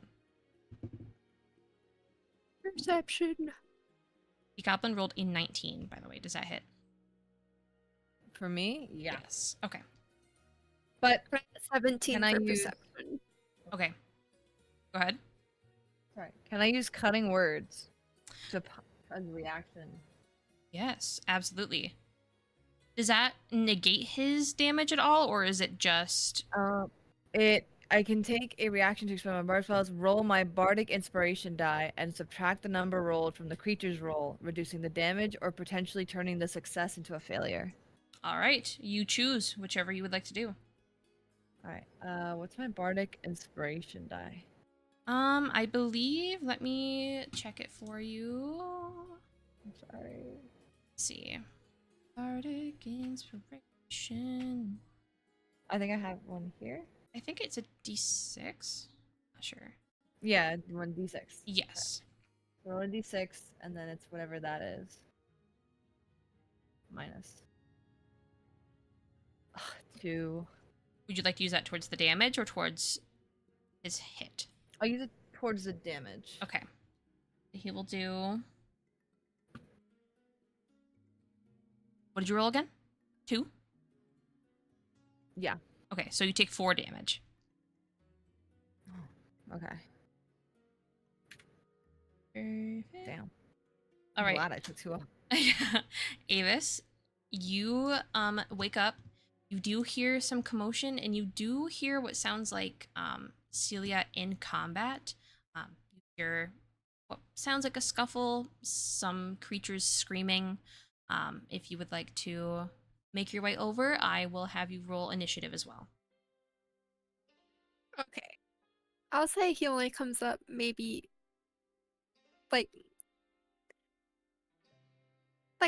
Perception. The goblin rolled a 19, by the way. Does that hit? For me? Yeah. Yes. Okay. But 17 can for I use... perception. Okay. Go ahead. Sorry. Can I use cutting words to as a reaction? Yes, absolutely. Does that negate his damage at all, or is it just... I can take a reaction to expend my bard spells, roll my bardic inspiration die, and subtract the number rolled from the creature's roll, reducing the damage or potentially turning the success into a failure. All right. You choose whichever you would like to do. Alright, what's my bardic inspiration die? I believe, let me check it for you. I'm sorry. Let's see. Bardic inspiration. I think I have one here. I think it's a d6. Not sure. Yeah, 1d6. Yes. So roll a d6, and then it's whatever that is. Minus. Ugh, 2. Would you like to use that towards the damage or towards his hit? I'll use it towards the damage. Okay. He will do... What did you roll again? 2? Yeah. Okay, so you take 4 damage. Okay. Perfect. Damn. All I'm right. glad I took 2 off. Avis, you wake up. You do hear some commotion, and you do hear what sounds like Celia in combat. You hear what sounds like a scuffle, some creatures screaming. If you would like to make your way over, I will have you roll initiative as well. Okay. I'll say he only comes up maybe like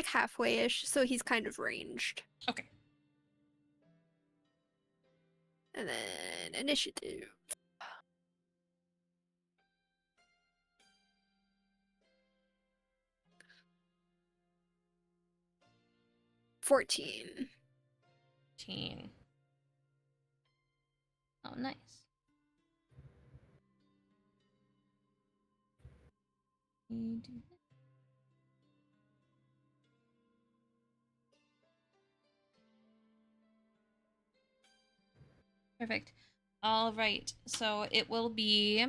halfway-ish, so he's kind of ranged. Okay. And then initiative. $14. 15. Oh, nice. Perfect. All right. So it will be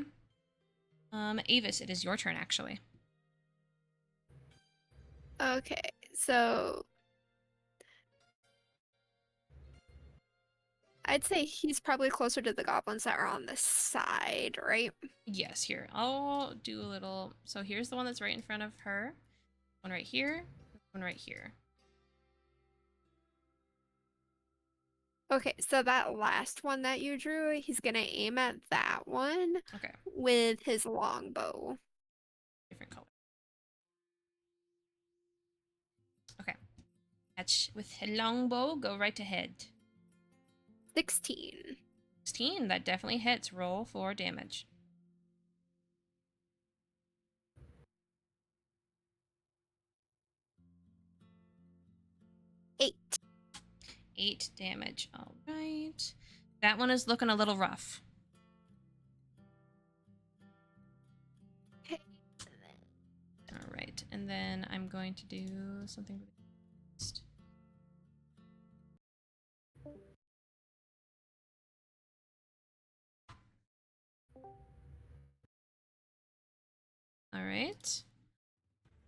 Avis, it is your turn actually. Okay, so I'd say he's probably closer to the goblins that are on the side, right? Yes, here. I'll do a little. So here's the one that's right in front of her. One right here. One right here. Okay, so that last one that you drew, he's gonna aim at that one Okay. with his longbow. Different color. Okay. Catch with a longbow. Go right ahead. 16. 16. That definitely hits. Roll for damage. 8. 8 damage. All right. That one is looking a little rough. Okay. All right. And then I'm going to do something really fast. All right.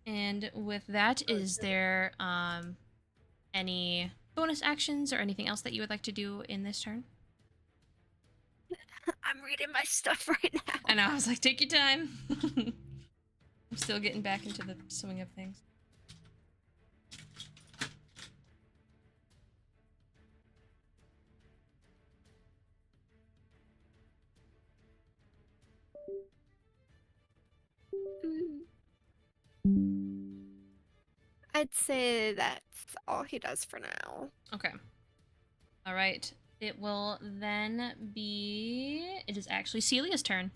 And with that, is there any bonus actions or anything else that you would like to do in this turn? I'm reading my stuff right now. I know, I was like, take your time. I'm still getting back into the swing of things. I'd say that's all he does for now. Okay. All right. It will then be... It is actually Celia's turn.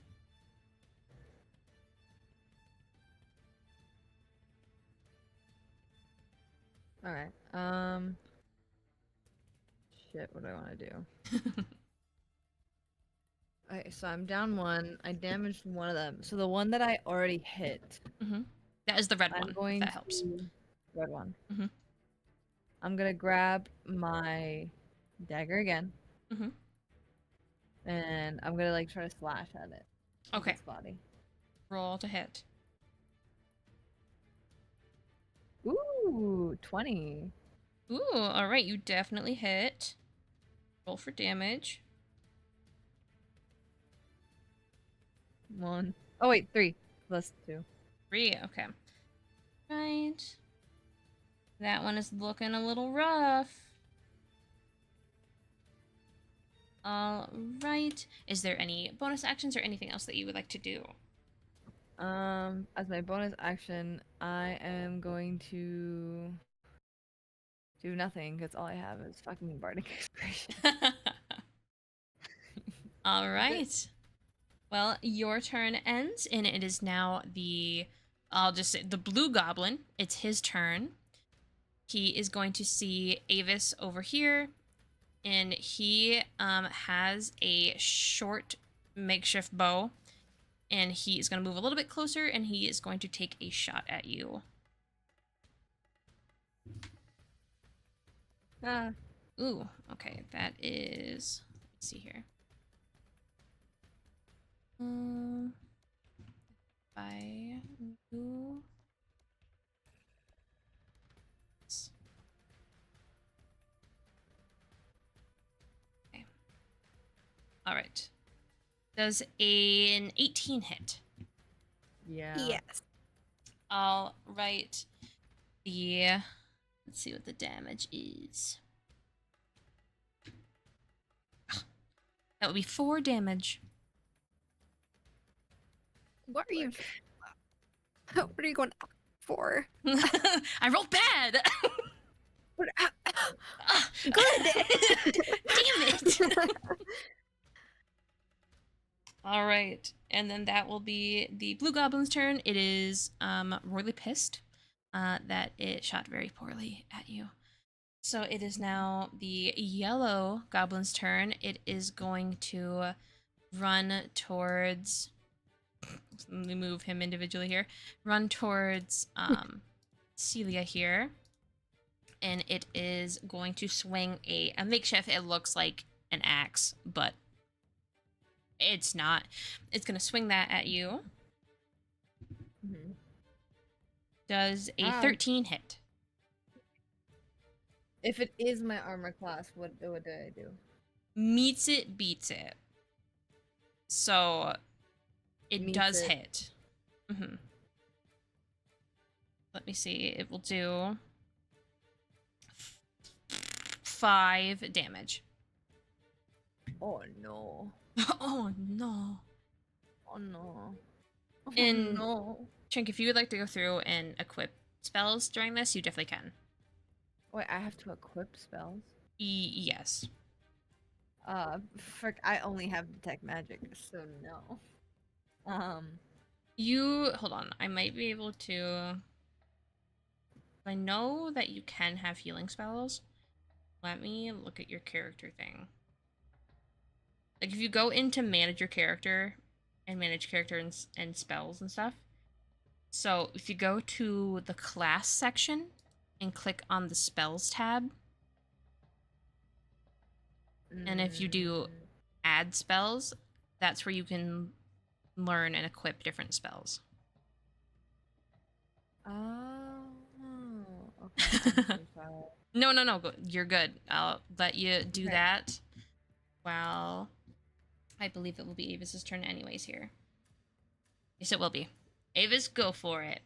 Alright, shit, what do I want to do? Okay, so I'm down 1. I damaged one of them. So the one that I already hit, Mm-hmm. That is the red I'm one, going if that helps. to... Red one. Mm-hmm. I'm gonna grab my dagger again. Mm-hmm. And I'm gonna, like, try to slash at it. Okay. Its body. Roll to hit. Ooh, 20. Ooh, all right. You definitely hit. Roll for damage. 1. Oh, wait, 3. Plus 2. 3, okay. Right. That one is looking a little rough. All right. Is there any bonus actions or anything else that you would like to do? As my bonus action, I am going to do nothing because all I have is fucking bardic inspiration. All right. Well, your turn ends, and it is now I'll just say the blue goblin. It's his turn. He is going to see Avis over here, and he has a short makeshift bow, and he is going to move a little bit closer, and he is going to take a shot at you. Ah. Ooh, okay, that is. Let's see here. By you. Okay. All right. Does an 18 hit? Yeah. Yes. All right. Let's see what the damage is. That would be 4 damage. What are you? What are you going for? I rolled bad. What, Good. Damn it. All right, and then that will be the blue goblin's turn. It is royally pissed that it shot very poorly at you. So it is now the yellow goblin's turn. It is going to run towards. Let me move him individually here. Run towards Celia here, and it is going to swing a makeshift. It looks like an axe, but it's not. It's going to swing that at you. Mm-hmm. Does a 13 hit? If it is my armor class, what do I do? Meets it, beats it. So it Meets does it. hit. Mm-hmm. Let me see. It will do 5 damage. Oh no. Oh no. Oh no. Oh And no. Chink, if you would like to go through and equip spells during this, you definitely can. Wait, I have to equip spells? Yes. Frick, I only have detect magic, so no. You hold on. I might be able to. I know that you can have healing spells. Let me look at your character thing. Like if you go into manage your character and manage character and spells and stuff. So if you go to the class section and click on the spells tab, and if you do add spells, that's where you can learn and equip different spells. Oh, okay. I'm so sorry. No, you're good. I'll let you do that. While I believe it will be Avis's turn anyways here. Yes, it will be. Avis, go for it.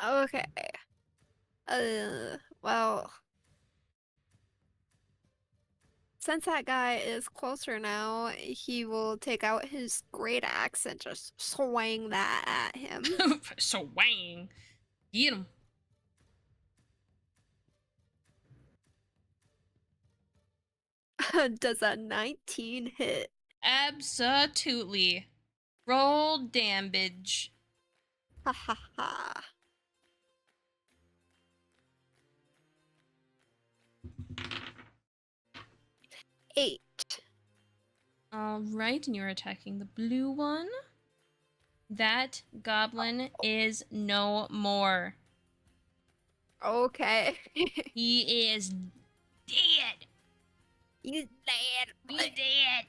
Okay. Well, since that guy is closer now, he will take out his great axe and just swing that at him. Swang. Get him. Does a 19 hit? Absolutely. Roll damage. Ha ha ha. 8. Alright, and you're attacking the blue one. That goblin is no more. Okay. He is dead. He's dead. He's dead.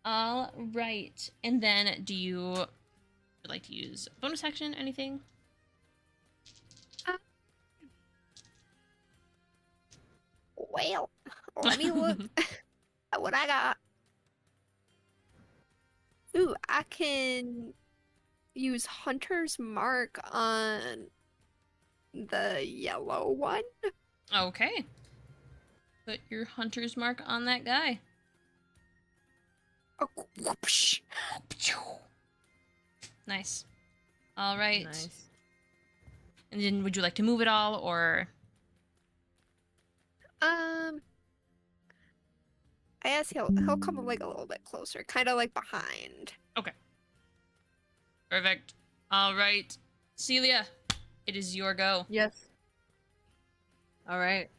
Alright. And then do you would like to use bonus action, anything? Well, let me look at what I got. Ooh, I can use Hunter's Mark on the yellow one. Okay. Put your hunter's mark on that guy. Oh, whoopsh. Nice. All right. Nice. And then would you like to move it all, or? I guess he'll come like a little bit closer, kind of like behind. Okay. Perfect. All right. Celia, it is your go. Yes. All right.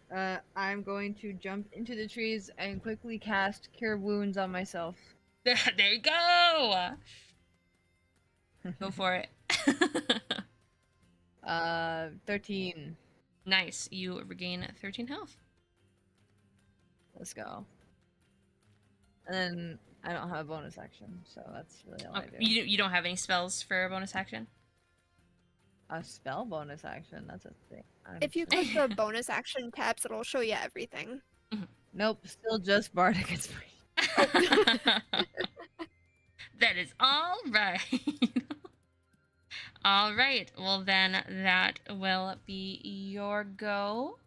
I'm going to jump into the trees and quickly cast Cure Wounds on myself. There you go. Go for it. 13. Nice. You regain 13 health. Let's go. And then I don't have a bonus action, so that's really all I do. You don't have any spells for a bonus action? A spell bonus action? That's a thing. If you click the bonus action tabs, it'll show you everything. Nope, still just Bardic Inspiration. That is all right. All right. Well, then that will be your go.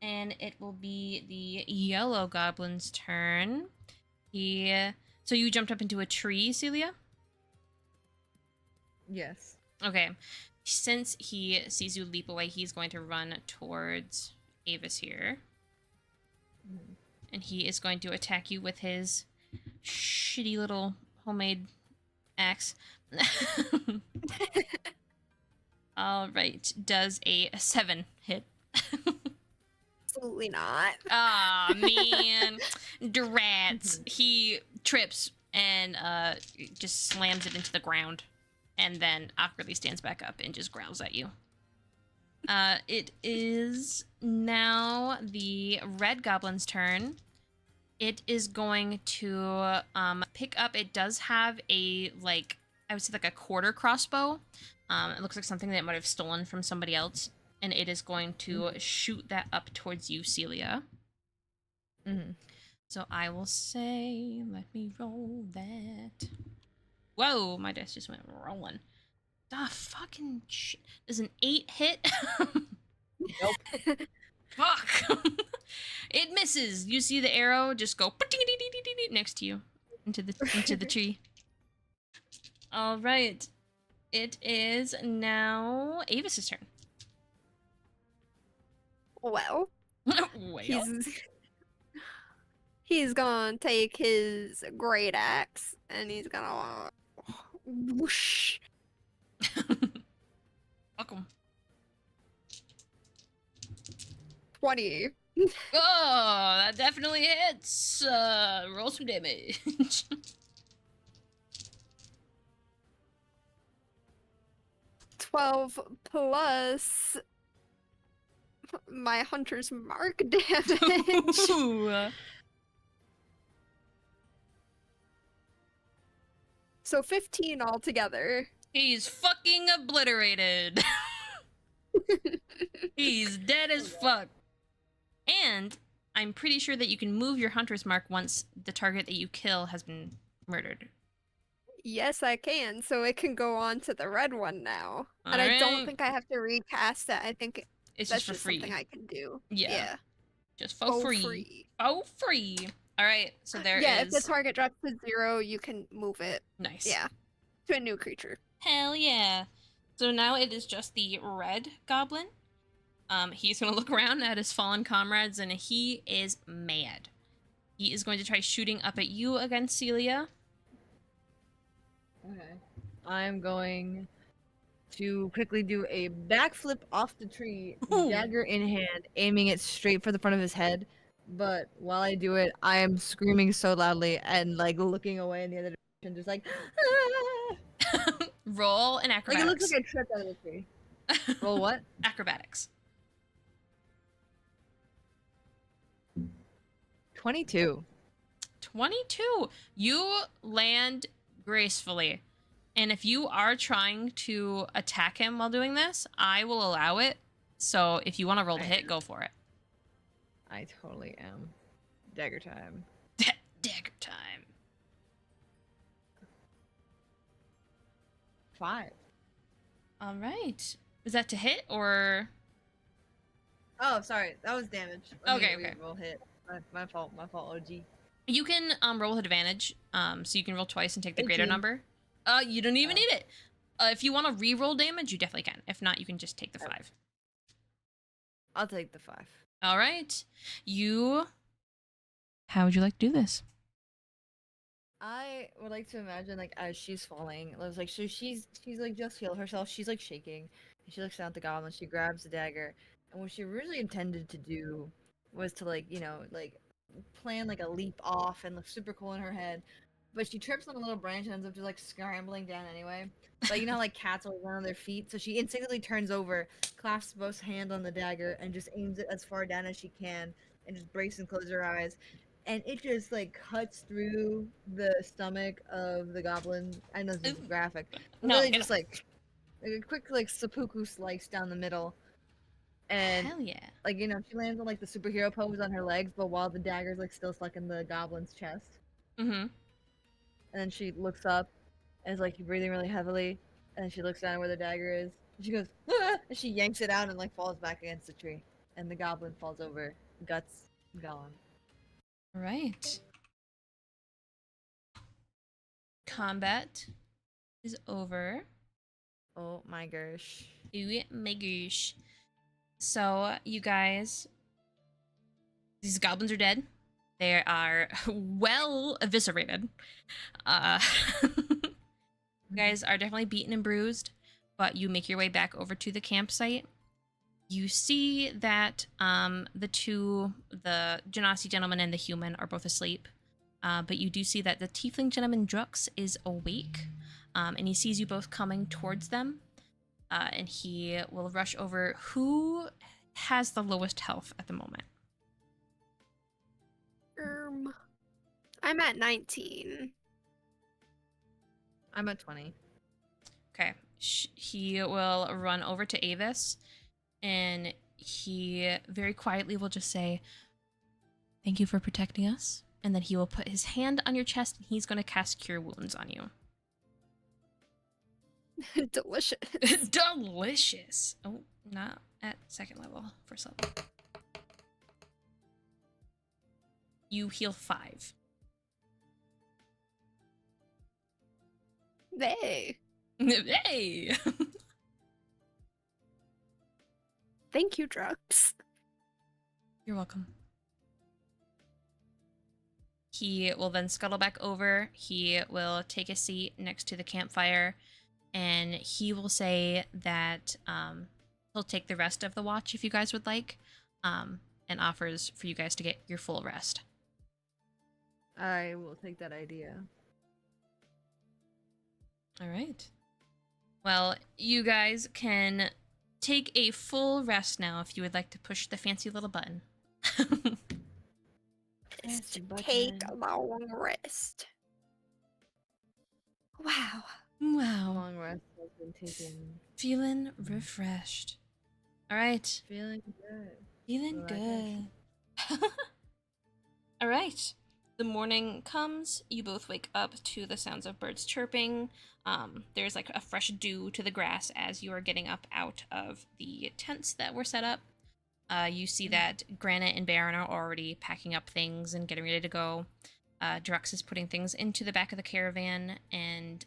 And it will be the yellow goblin's turn. So you jumped up into a tree, Celia? Yes. Okay. Since he sees you leap away, he's going to run towards Avis here. And he is going to attack you with his shitty little homemade axe. All right. Does a 7 hit? Absolutely not. Aw, man. Drats. He trips and just slams it into the ground. And then awkwardly stands back up and just growls at you. It is now the red goblin's turn. It is going to pick up. It does have a, like, I would say like a quarter crossbow. It looks like something that it might have stolen from somebody else. And it is going to shoot that up towards you, Celia. So I will say, let me roll that. Whoa, my dice just went rolling. Ah, fucking shit. Does an 8 hit? Nope. Fuck. It misses. You see the arrow just go next to you into the tree. All right. It is now Avis's turn. Well, Well. he's gonna take his great axe and he's gonna whoosh. Welcome. 20. Oh, that definitely hits. Roll some damage. 12 plus my hunter's mark damage. Ooh. So 15 altogether. He's fucking obliterated. He's dead as fuck. And I'm pretty sure that you can move your hunter's mark once the target that you kill has been murdered. Yes, I can. So it can go on to the red one now. All and I right. don't think I have to recast it. I think It's that's just for free. something I can do. Yeah. Just for Oh, free. Oh, free. All right. So there yeah, is. if the target drops to 0, you can move it. Nice. Yeah. To a new creature. Hell yeah. So now it is just the red goblin. He's going to look around at his fallen comrades and he is mad. He is going to try shooting up at you again, Celia. Okay. I'm going to quickly do a backflip off the tree, Ooh. dagger in hand, aiming it straight for the front of his head. But while I do it, I am screaming so loudly and like looking away in the other direction, just like, ah! Roll an Like acrobatics. it looks like I tripped out of the tree. Roll what? Acrobatics. 22. 22. You land gracefully. And if you are trying to attack him while doing this, I will allow it. So if you want to roll to hit, go for it. I totally am. Dagger time. Dagger time. 5. All right. Is that to hit or? Oh, sorry. That was damage. Okay, okay. Roll hit. My fault. My fault, OG. You can roll with advantage, so you can roll twice and take the greater 18. number. You don't even Oh. need it. If you want to re-roll damage, you definitely can. If not, you can just take the 5. I'll take the 5. All right. How would you like to do this? I would like to imagine like as she's falling, it was like so she's like just healed herself. She's like shaking, and she looks down at the goblin. She grabs the dagger, and what she originally intended to do was to like like plan like a leap off and look super cool in her head, but she trips on a little branch and ends up just like scrambling down anyway. But you know how like cats always run on their feet, so she instinctively turns over, clasps both hands on the dagger, and just aims it as far down as she can, and just breaks and closes her eyes. And it just like cuts through the stomach of the goblin. I know this is Ooh. graphic, but No, literally just like a quick like seppuku slice down the middle, and hell yeah. like she lands on like the superhero pose on her legs, but while the dagger's like still stuck in the goblin's chest. Mm-hmm. And then she looks up and is like breathing really heavily, and then she looks down where the dagger is, and she goes, ah! And she yanks it out and like falls back against the tree, and the goblin falls over, guts gone. All right. Combat is over. Oh my gosh. Oh my gosh. So, you guys, these goblins are dead. They are well eviscerated. You guys are definitely beaten and bruised, but you make your way back over to the campsite. You see that the Genasi gentleman and the human are both asleep. But you do see that the tiefling gentleman Drux is awake, and he sees you both coming towards them, and he will rush over. Who has the lowest health at the moment? I'm at 19. I'm at 20. Okay. He will run over to Avis, and he very quietly will just say, "Thank you for protecting us." And then he will put his hand on your chest, and he's going to cast Cure Wounds on you. Delicious. Delicious. Oh, not at second level. First level. You heal 5. Hey. Hey! Thank you, Drux. You're welcome. He will then scuttle back over. He will take a seat next to the campfire, and he will say that he'll take the rest of the watch if you guys would like, and offers for you guys to get your full rest. I will take that idea. All right. Well, you guys can take a full rest now if you would like to push the fancy little button. Just take a long rest. Wow. Wow. Long rest has been taken. Feeling refreshed. All right. Feeling good. Feeling good. All right. The morning comes. You both wake up to the sounds of birds chirping. There's like a fresh dew to the grass as you are getting up out of the tents that were set up. You see that Granite and Baron are already packing up things and getting ready to go. Drux is putting things into the back of the caravan and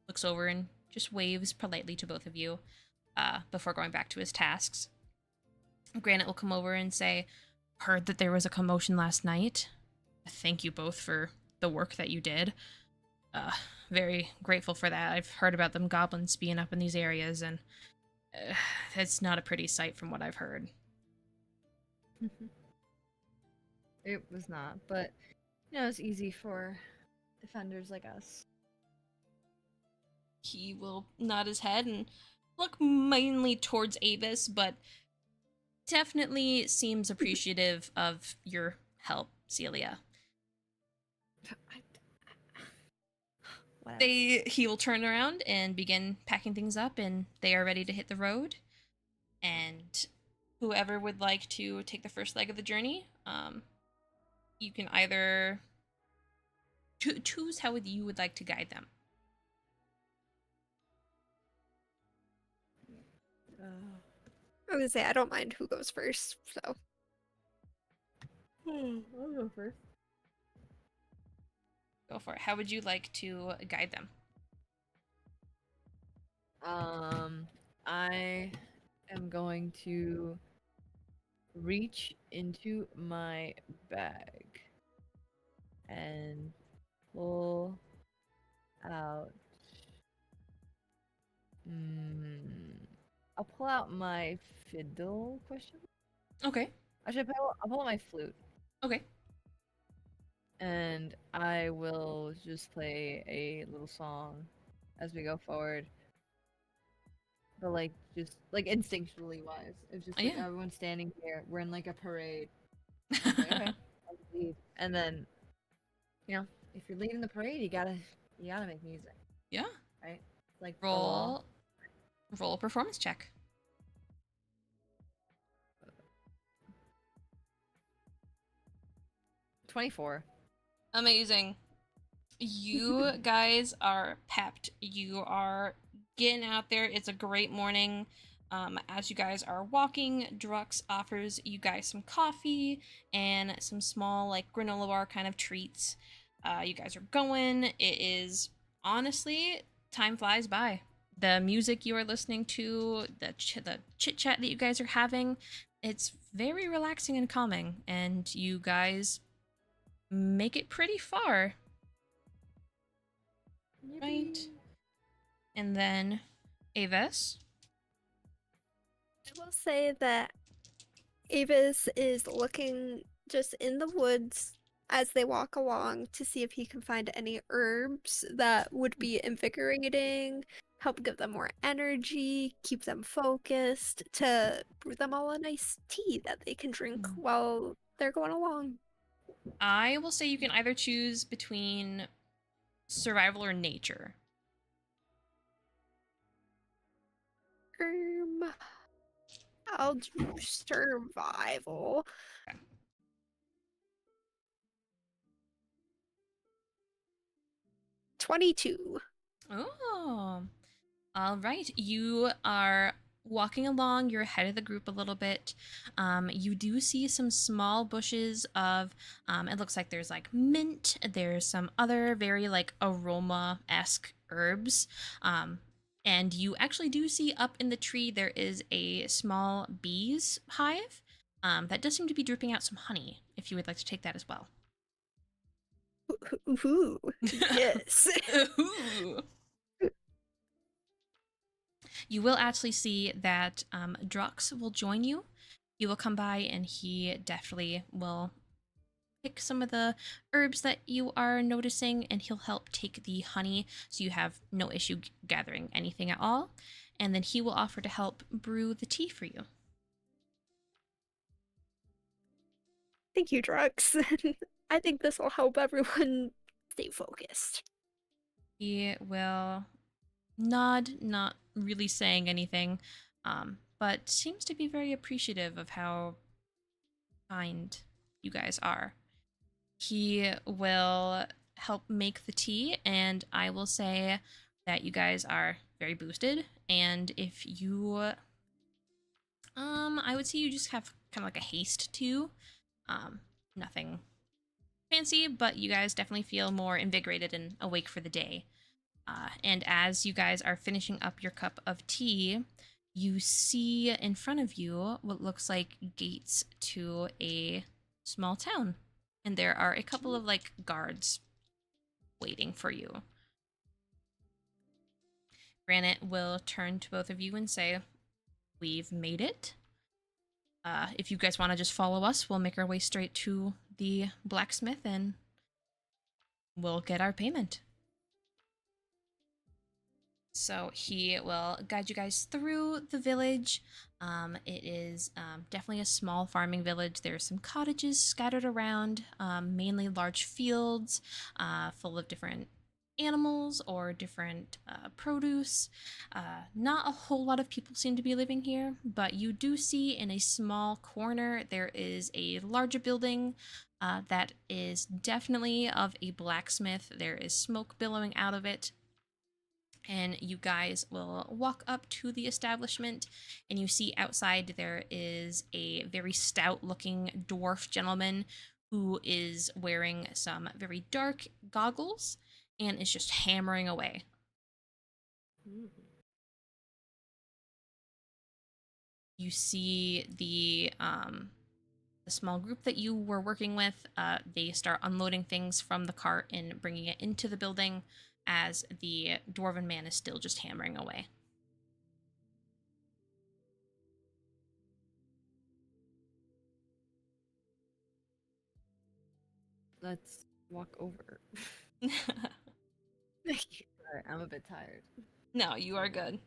looks over and just waves politely to both of you before going back to his tasks. Granite will come over and say, "Heard that there was a commotion last night. Thank you both for the work that you did. Very grateful for that. I've heard about them goblins being up in these areas, and it's not a pretty sight from what I've heard." It was not, but it's easy for defenders like us. He will nod his head and look mainly towards Avis, but definitely seems appreciative of your help, Celia. He will turn around and begin packing things up, and they are ready to hit the road. And whoever would like to take the first leg of the journey, you can either choose how you would like to guide them. I was gonna say I don't mind who goes first, so. I'll go first. Go for it. How would you like to guide them? I am going to reach into my bag and pull out. I'll pull out my fiddle question. Okay. I'll pull out my flute. Okay. And I will just play a little song as we go forward. But like just like instinctually wise. It's just like Yeah. everyone's standing here. We're in like a parade. Like, okay, I'll lead. And then, if you're leading the parade, you gotta make music, Yeah. right? Like the law. Roll a performance check. 24. Amazing. You guys are pepped. You are getting out there. It's a great morning. As you guys are walking, Drux offers you guys some coffee and some small, like, granola bar kind of treats. You guys are going. It is, honestly, time flies by. The music you are listening to, the chit chat that you guys are having, it's very relaxing and calming. And you guys make it pretty far. Right. And then Avis. I will say that Avis is looking just in the woods as they walk along to see if he can find any herbs that would be invigorating, help give them more energy, keep them focused, to brew them all a nice tea that they can drink while they're going along. I will say you can either choose between survival or nature. I'll do survival. Okay. 22. Oh. All right. You are walking along. You're ahead of the group a little bit. You do see some small bushes of, it looks like there's like mint. There's some other very like aroma-esque herbs. And you actually do see up in the tree there is a small bees hive that does seem to be dripping out some honey, if you would like to take that as well. Ooh, yes. Ooh. You will actually see that Drux will join you. You will come by and he definitely will pick some of the herbs that you are noticing and he'll help take the honey so you have no issue gathering anything at all. And then he will offer to help brew the tea for you. Thank you, Drux. I think this will help everyone stay focused. He will nod, not really saying anything, but seems to be very appreciative of how kind you guys are. He will help make the tea, and I will say that you guys are very boosted. And if you, I would say you just have kind of like a haste too. Nothing fancy, but you guys definitely feel more invigorated and awake for the day. And as you guys are finishing up your cup of tea, you see in front of you what looks like gates to a small town. And there are a couple of like guards waiting for you. Granite will turn to both of you and say, "We've made it. If you guys want to just follow us, we'll make our way straight to the blacksmith and we'll get our payment." So he will guide you guys through the village. It is definitely a small farming village. There's some cottages scattered around, mainly large fields full of different animals or different produce. Not a whole lot of people seem to be living here, but you do see in a small corner there is a larger building that is definitely of a blacksmith. There is smoke billowing out of it. And you guys will walk up to the establishment and you see outside there is a very stout looking dwarf gentleman who is wearing some very dark goggles and is just hammering away. You see the small group that you were working with, they start unloading things from the cart and bringing it into the building as the dwarven man is still just hammering away. Let's walk over. Sorry, I'm a bit tired. No, you are good.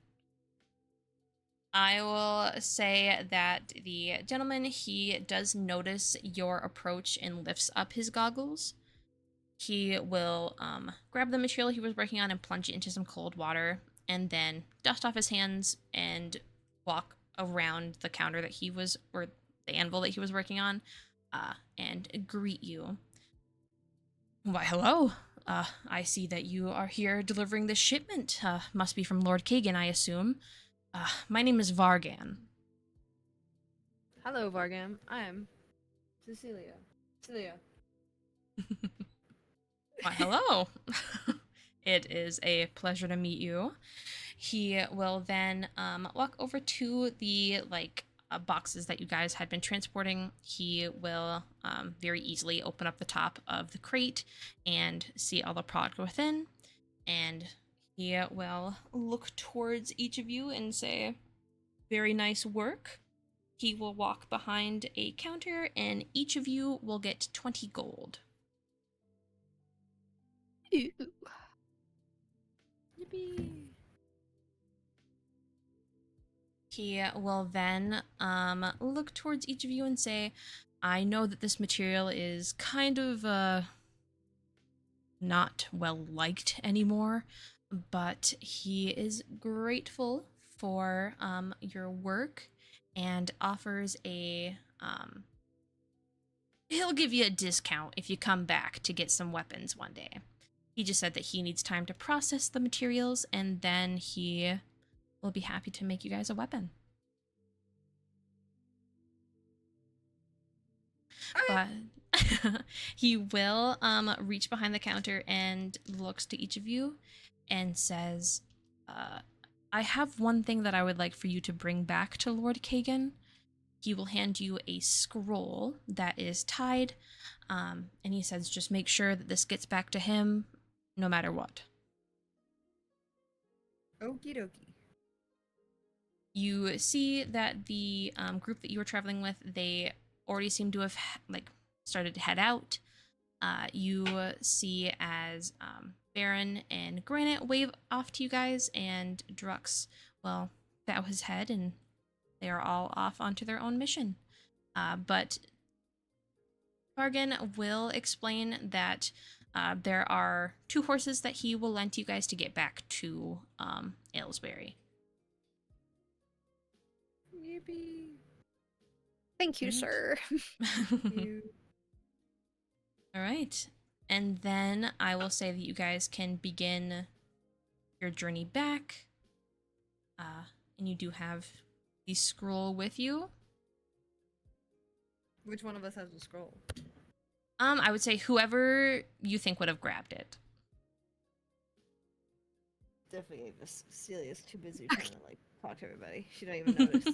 I will say that the gentleman, he does notice your approach and lifts up his goggles. He will grab the material he was working on and plunge it into some cold water, and then dust off his hands and walk around the counter that he was, or the anvil that he was working on, and greet you. Why, hello. I see that you are here delivering this shipment. Must be from Lord Kagan, I assume. My name is Vargan. Hello, Vargam. I'm Cecilia. Celia. Why, hello. It is a pleasure to meet you. He will then walk over to the boxes that you guys had been transporting. He will very easily open up the top of the crate and see all the product within, and he will look towards each of you and say, "Very nice work." He will walk behind a counter, and each of you will get 20 gold. Ew. Yippee! He will then look towards each of you and say, "I know that this material is kind of not well liked anymore, but he is grateful for your work and offers a he'll give you a discount if you come back to get some weapons one day. He just said that he needs time to process the materials, and then he will be happy to make you guys a weapon." But he will reach behind the counter and looks to each of you and says, "I have one thing that I would like for you to bring back to Lord Kagan." He will hand you a scroll that is tied, and he says, "Just make sure that this gets back to him no matter what." Okie dokie. You see that the group that you were traveling with, they already seem to have started to head out. You see as Baron and Granite wave off to you guys, and Drux, well, bow his head, and they are all off onto their own mission. But Vargan will explain that there are 2 horses that he will lend you guys to get back to Aylesbury. Yippee! Thank you, sir. You. All right. And then I will say that you guys can begin your journey back. And you do have the scroll with you. Which one of us has the scroll? I would say whoever you think would have grabbed it. Definitely Avis. Celia's too busy trying to talk to everybody. She don't even notice.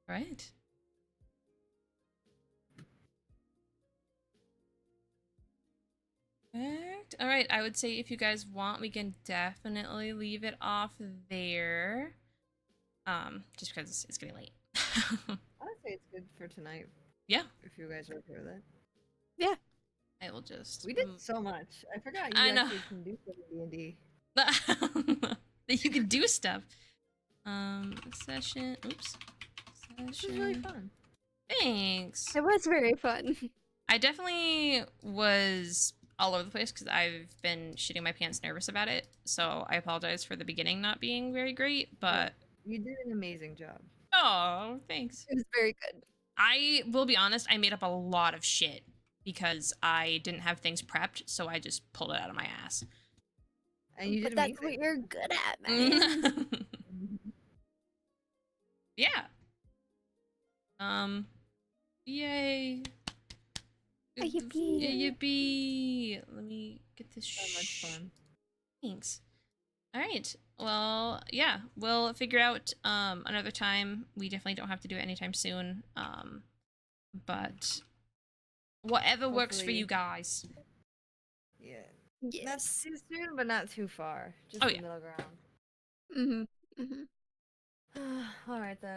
Right. Perfect. All right. I would say if you guys want, we can definitely leave it off there. Just because it's getting late. I would say it's good for tonight. Yeah. If you guys are okay with it. Yeah. I will just. We did so much. I forgot you I know. actually can do stuff in D&D. That you can do stuff. Session. Oops. This was really fun. Thanks. It was very fun. I definitely was all over the place because I've been shitting my pants nervous about it. So I apologize for the beginning not being very great, but... You did an amazing job. Oh, thanks. It was very good. I will be honest, I made up a lot of shit because I didn't have things prepped, so I just pulled it out of my ass. And you did But amazing. that's what you're good at, man. Yeah. Yay! Yippee. Yippee! Let me get this. So much fun. Thanks. All right. Well, yeah, we'll figure out another time. We definitely don't have to do it anytime soon. But whatever works for Hopefully. you guys. Yeah. Not Yes. too soon, but not too far. Just Oh, the yeah. middle ground. Mm-hmm. Mm-hmm. All right then.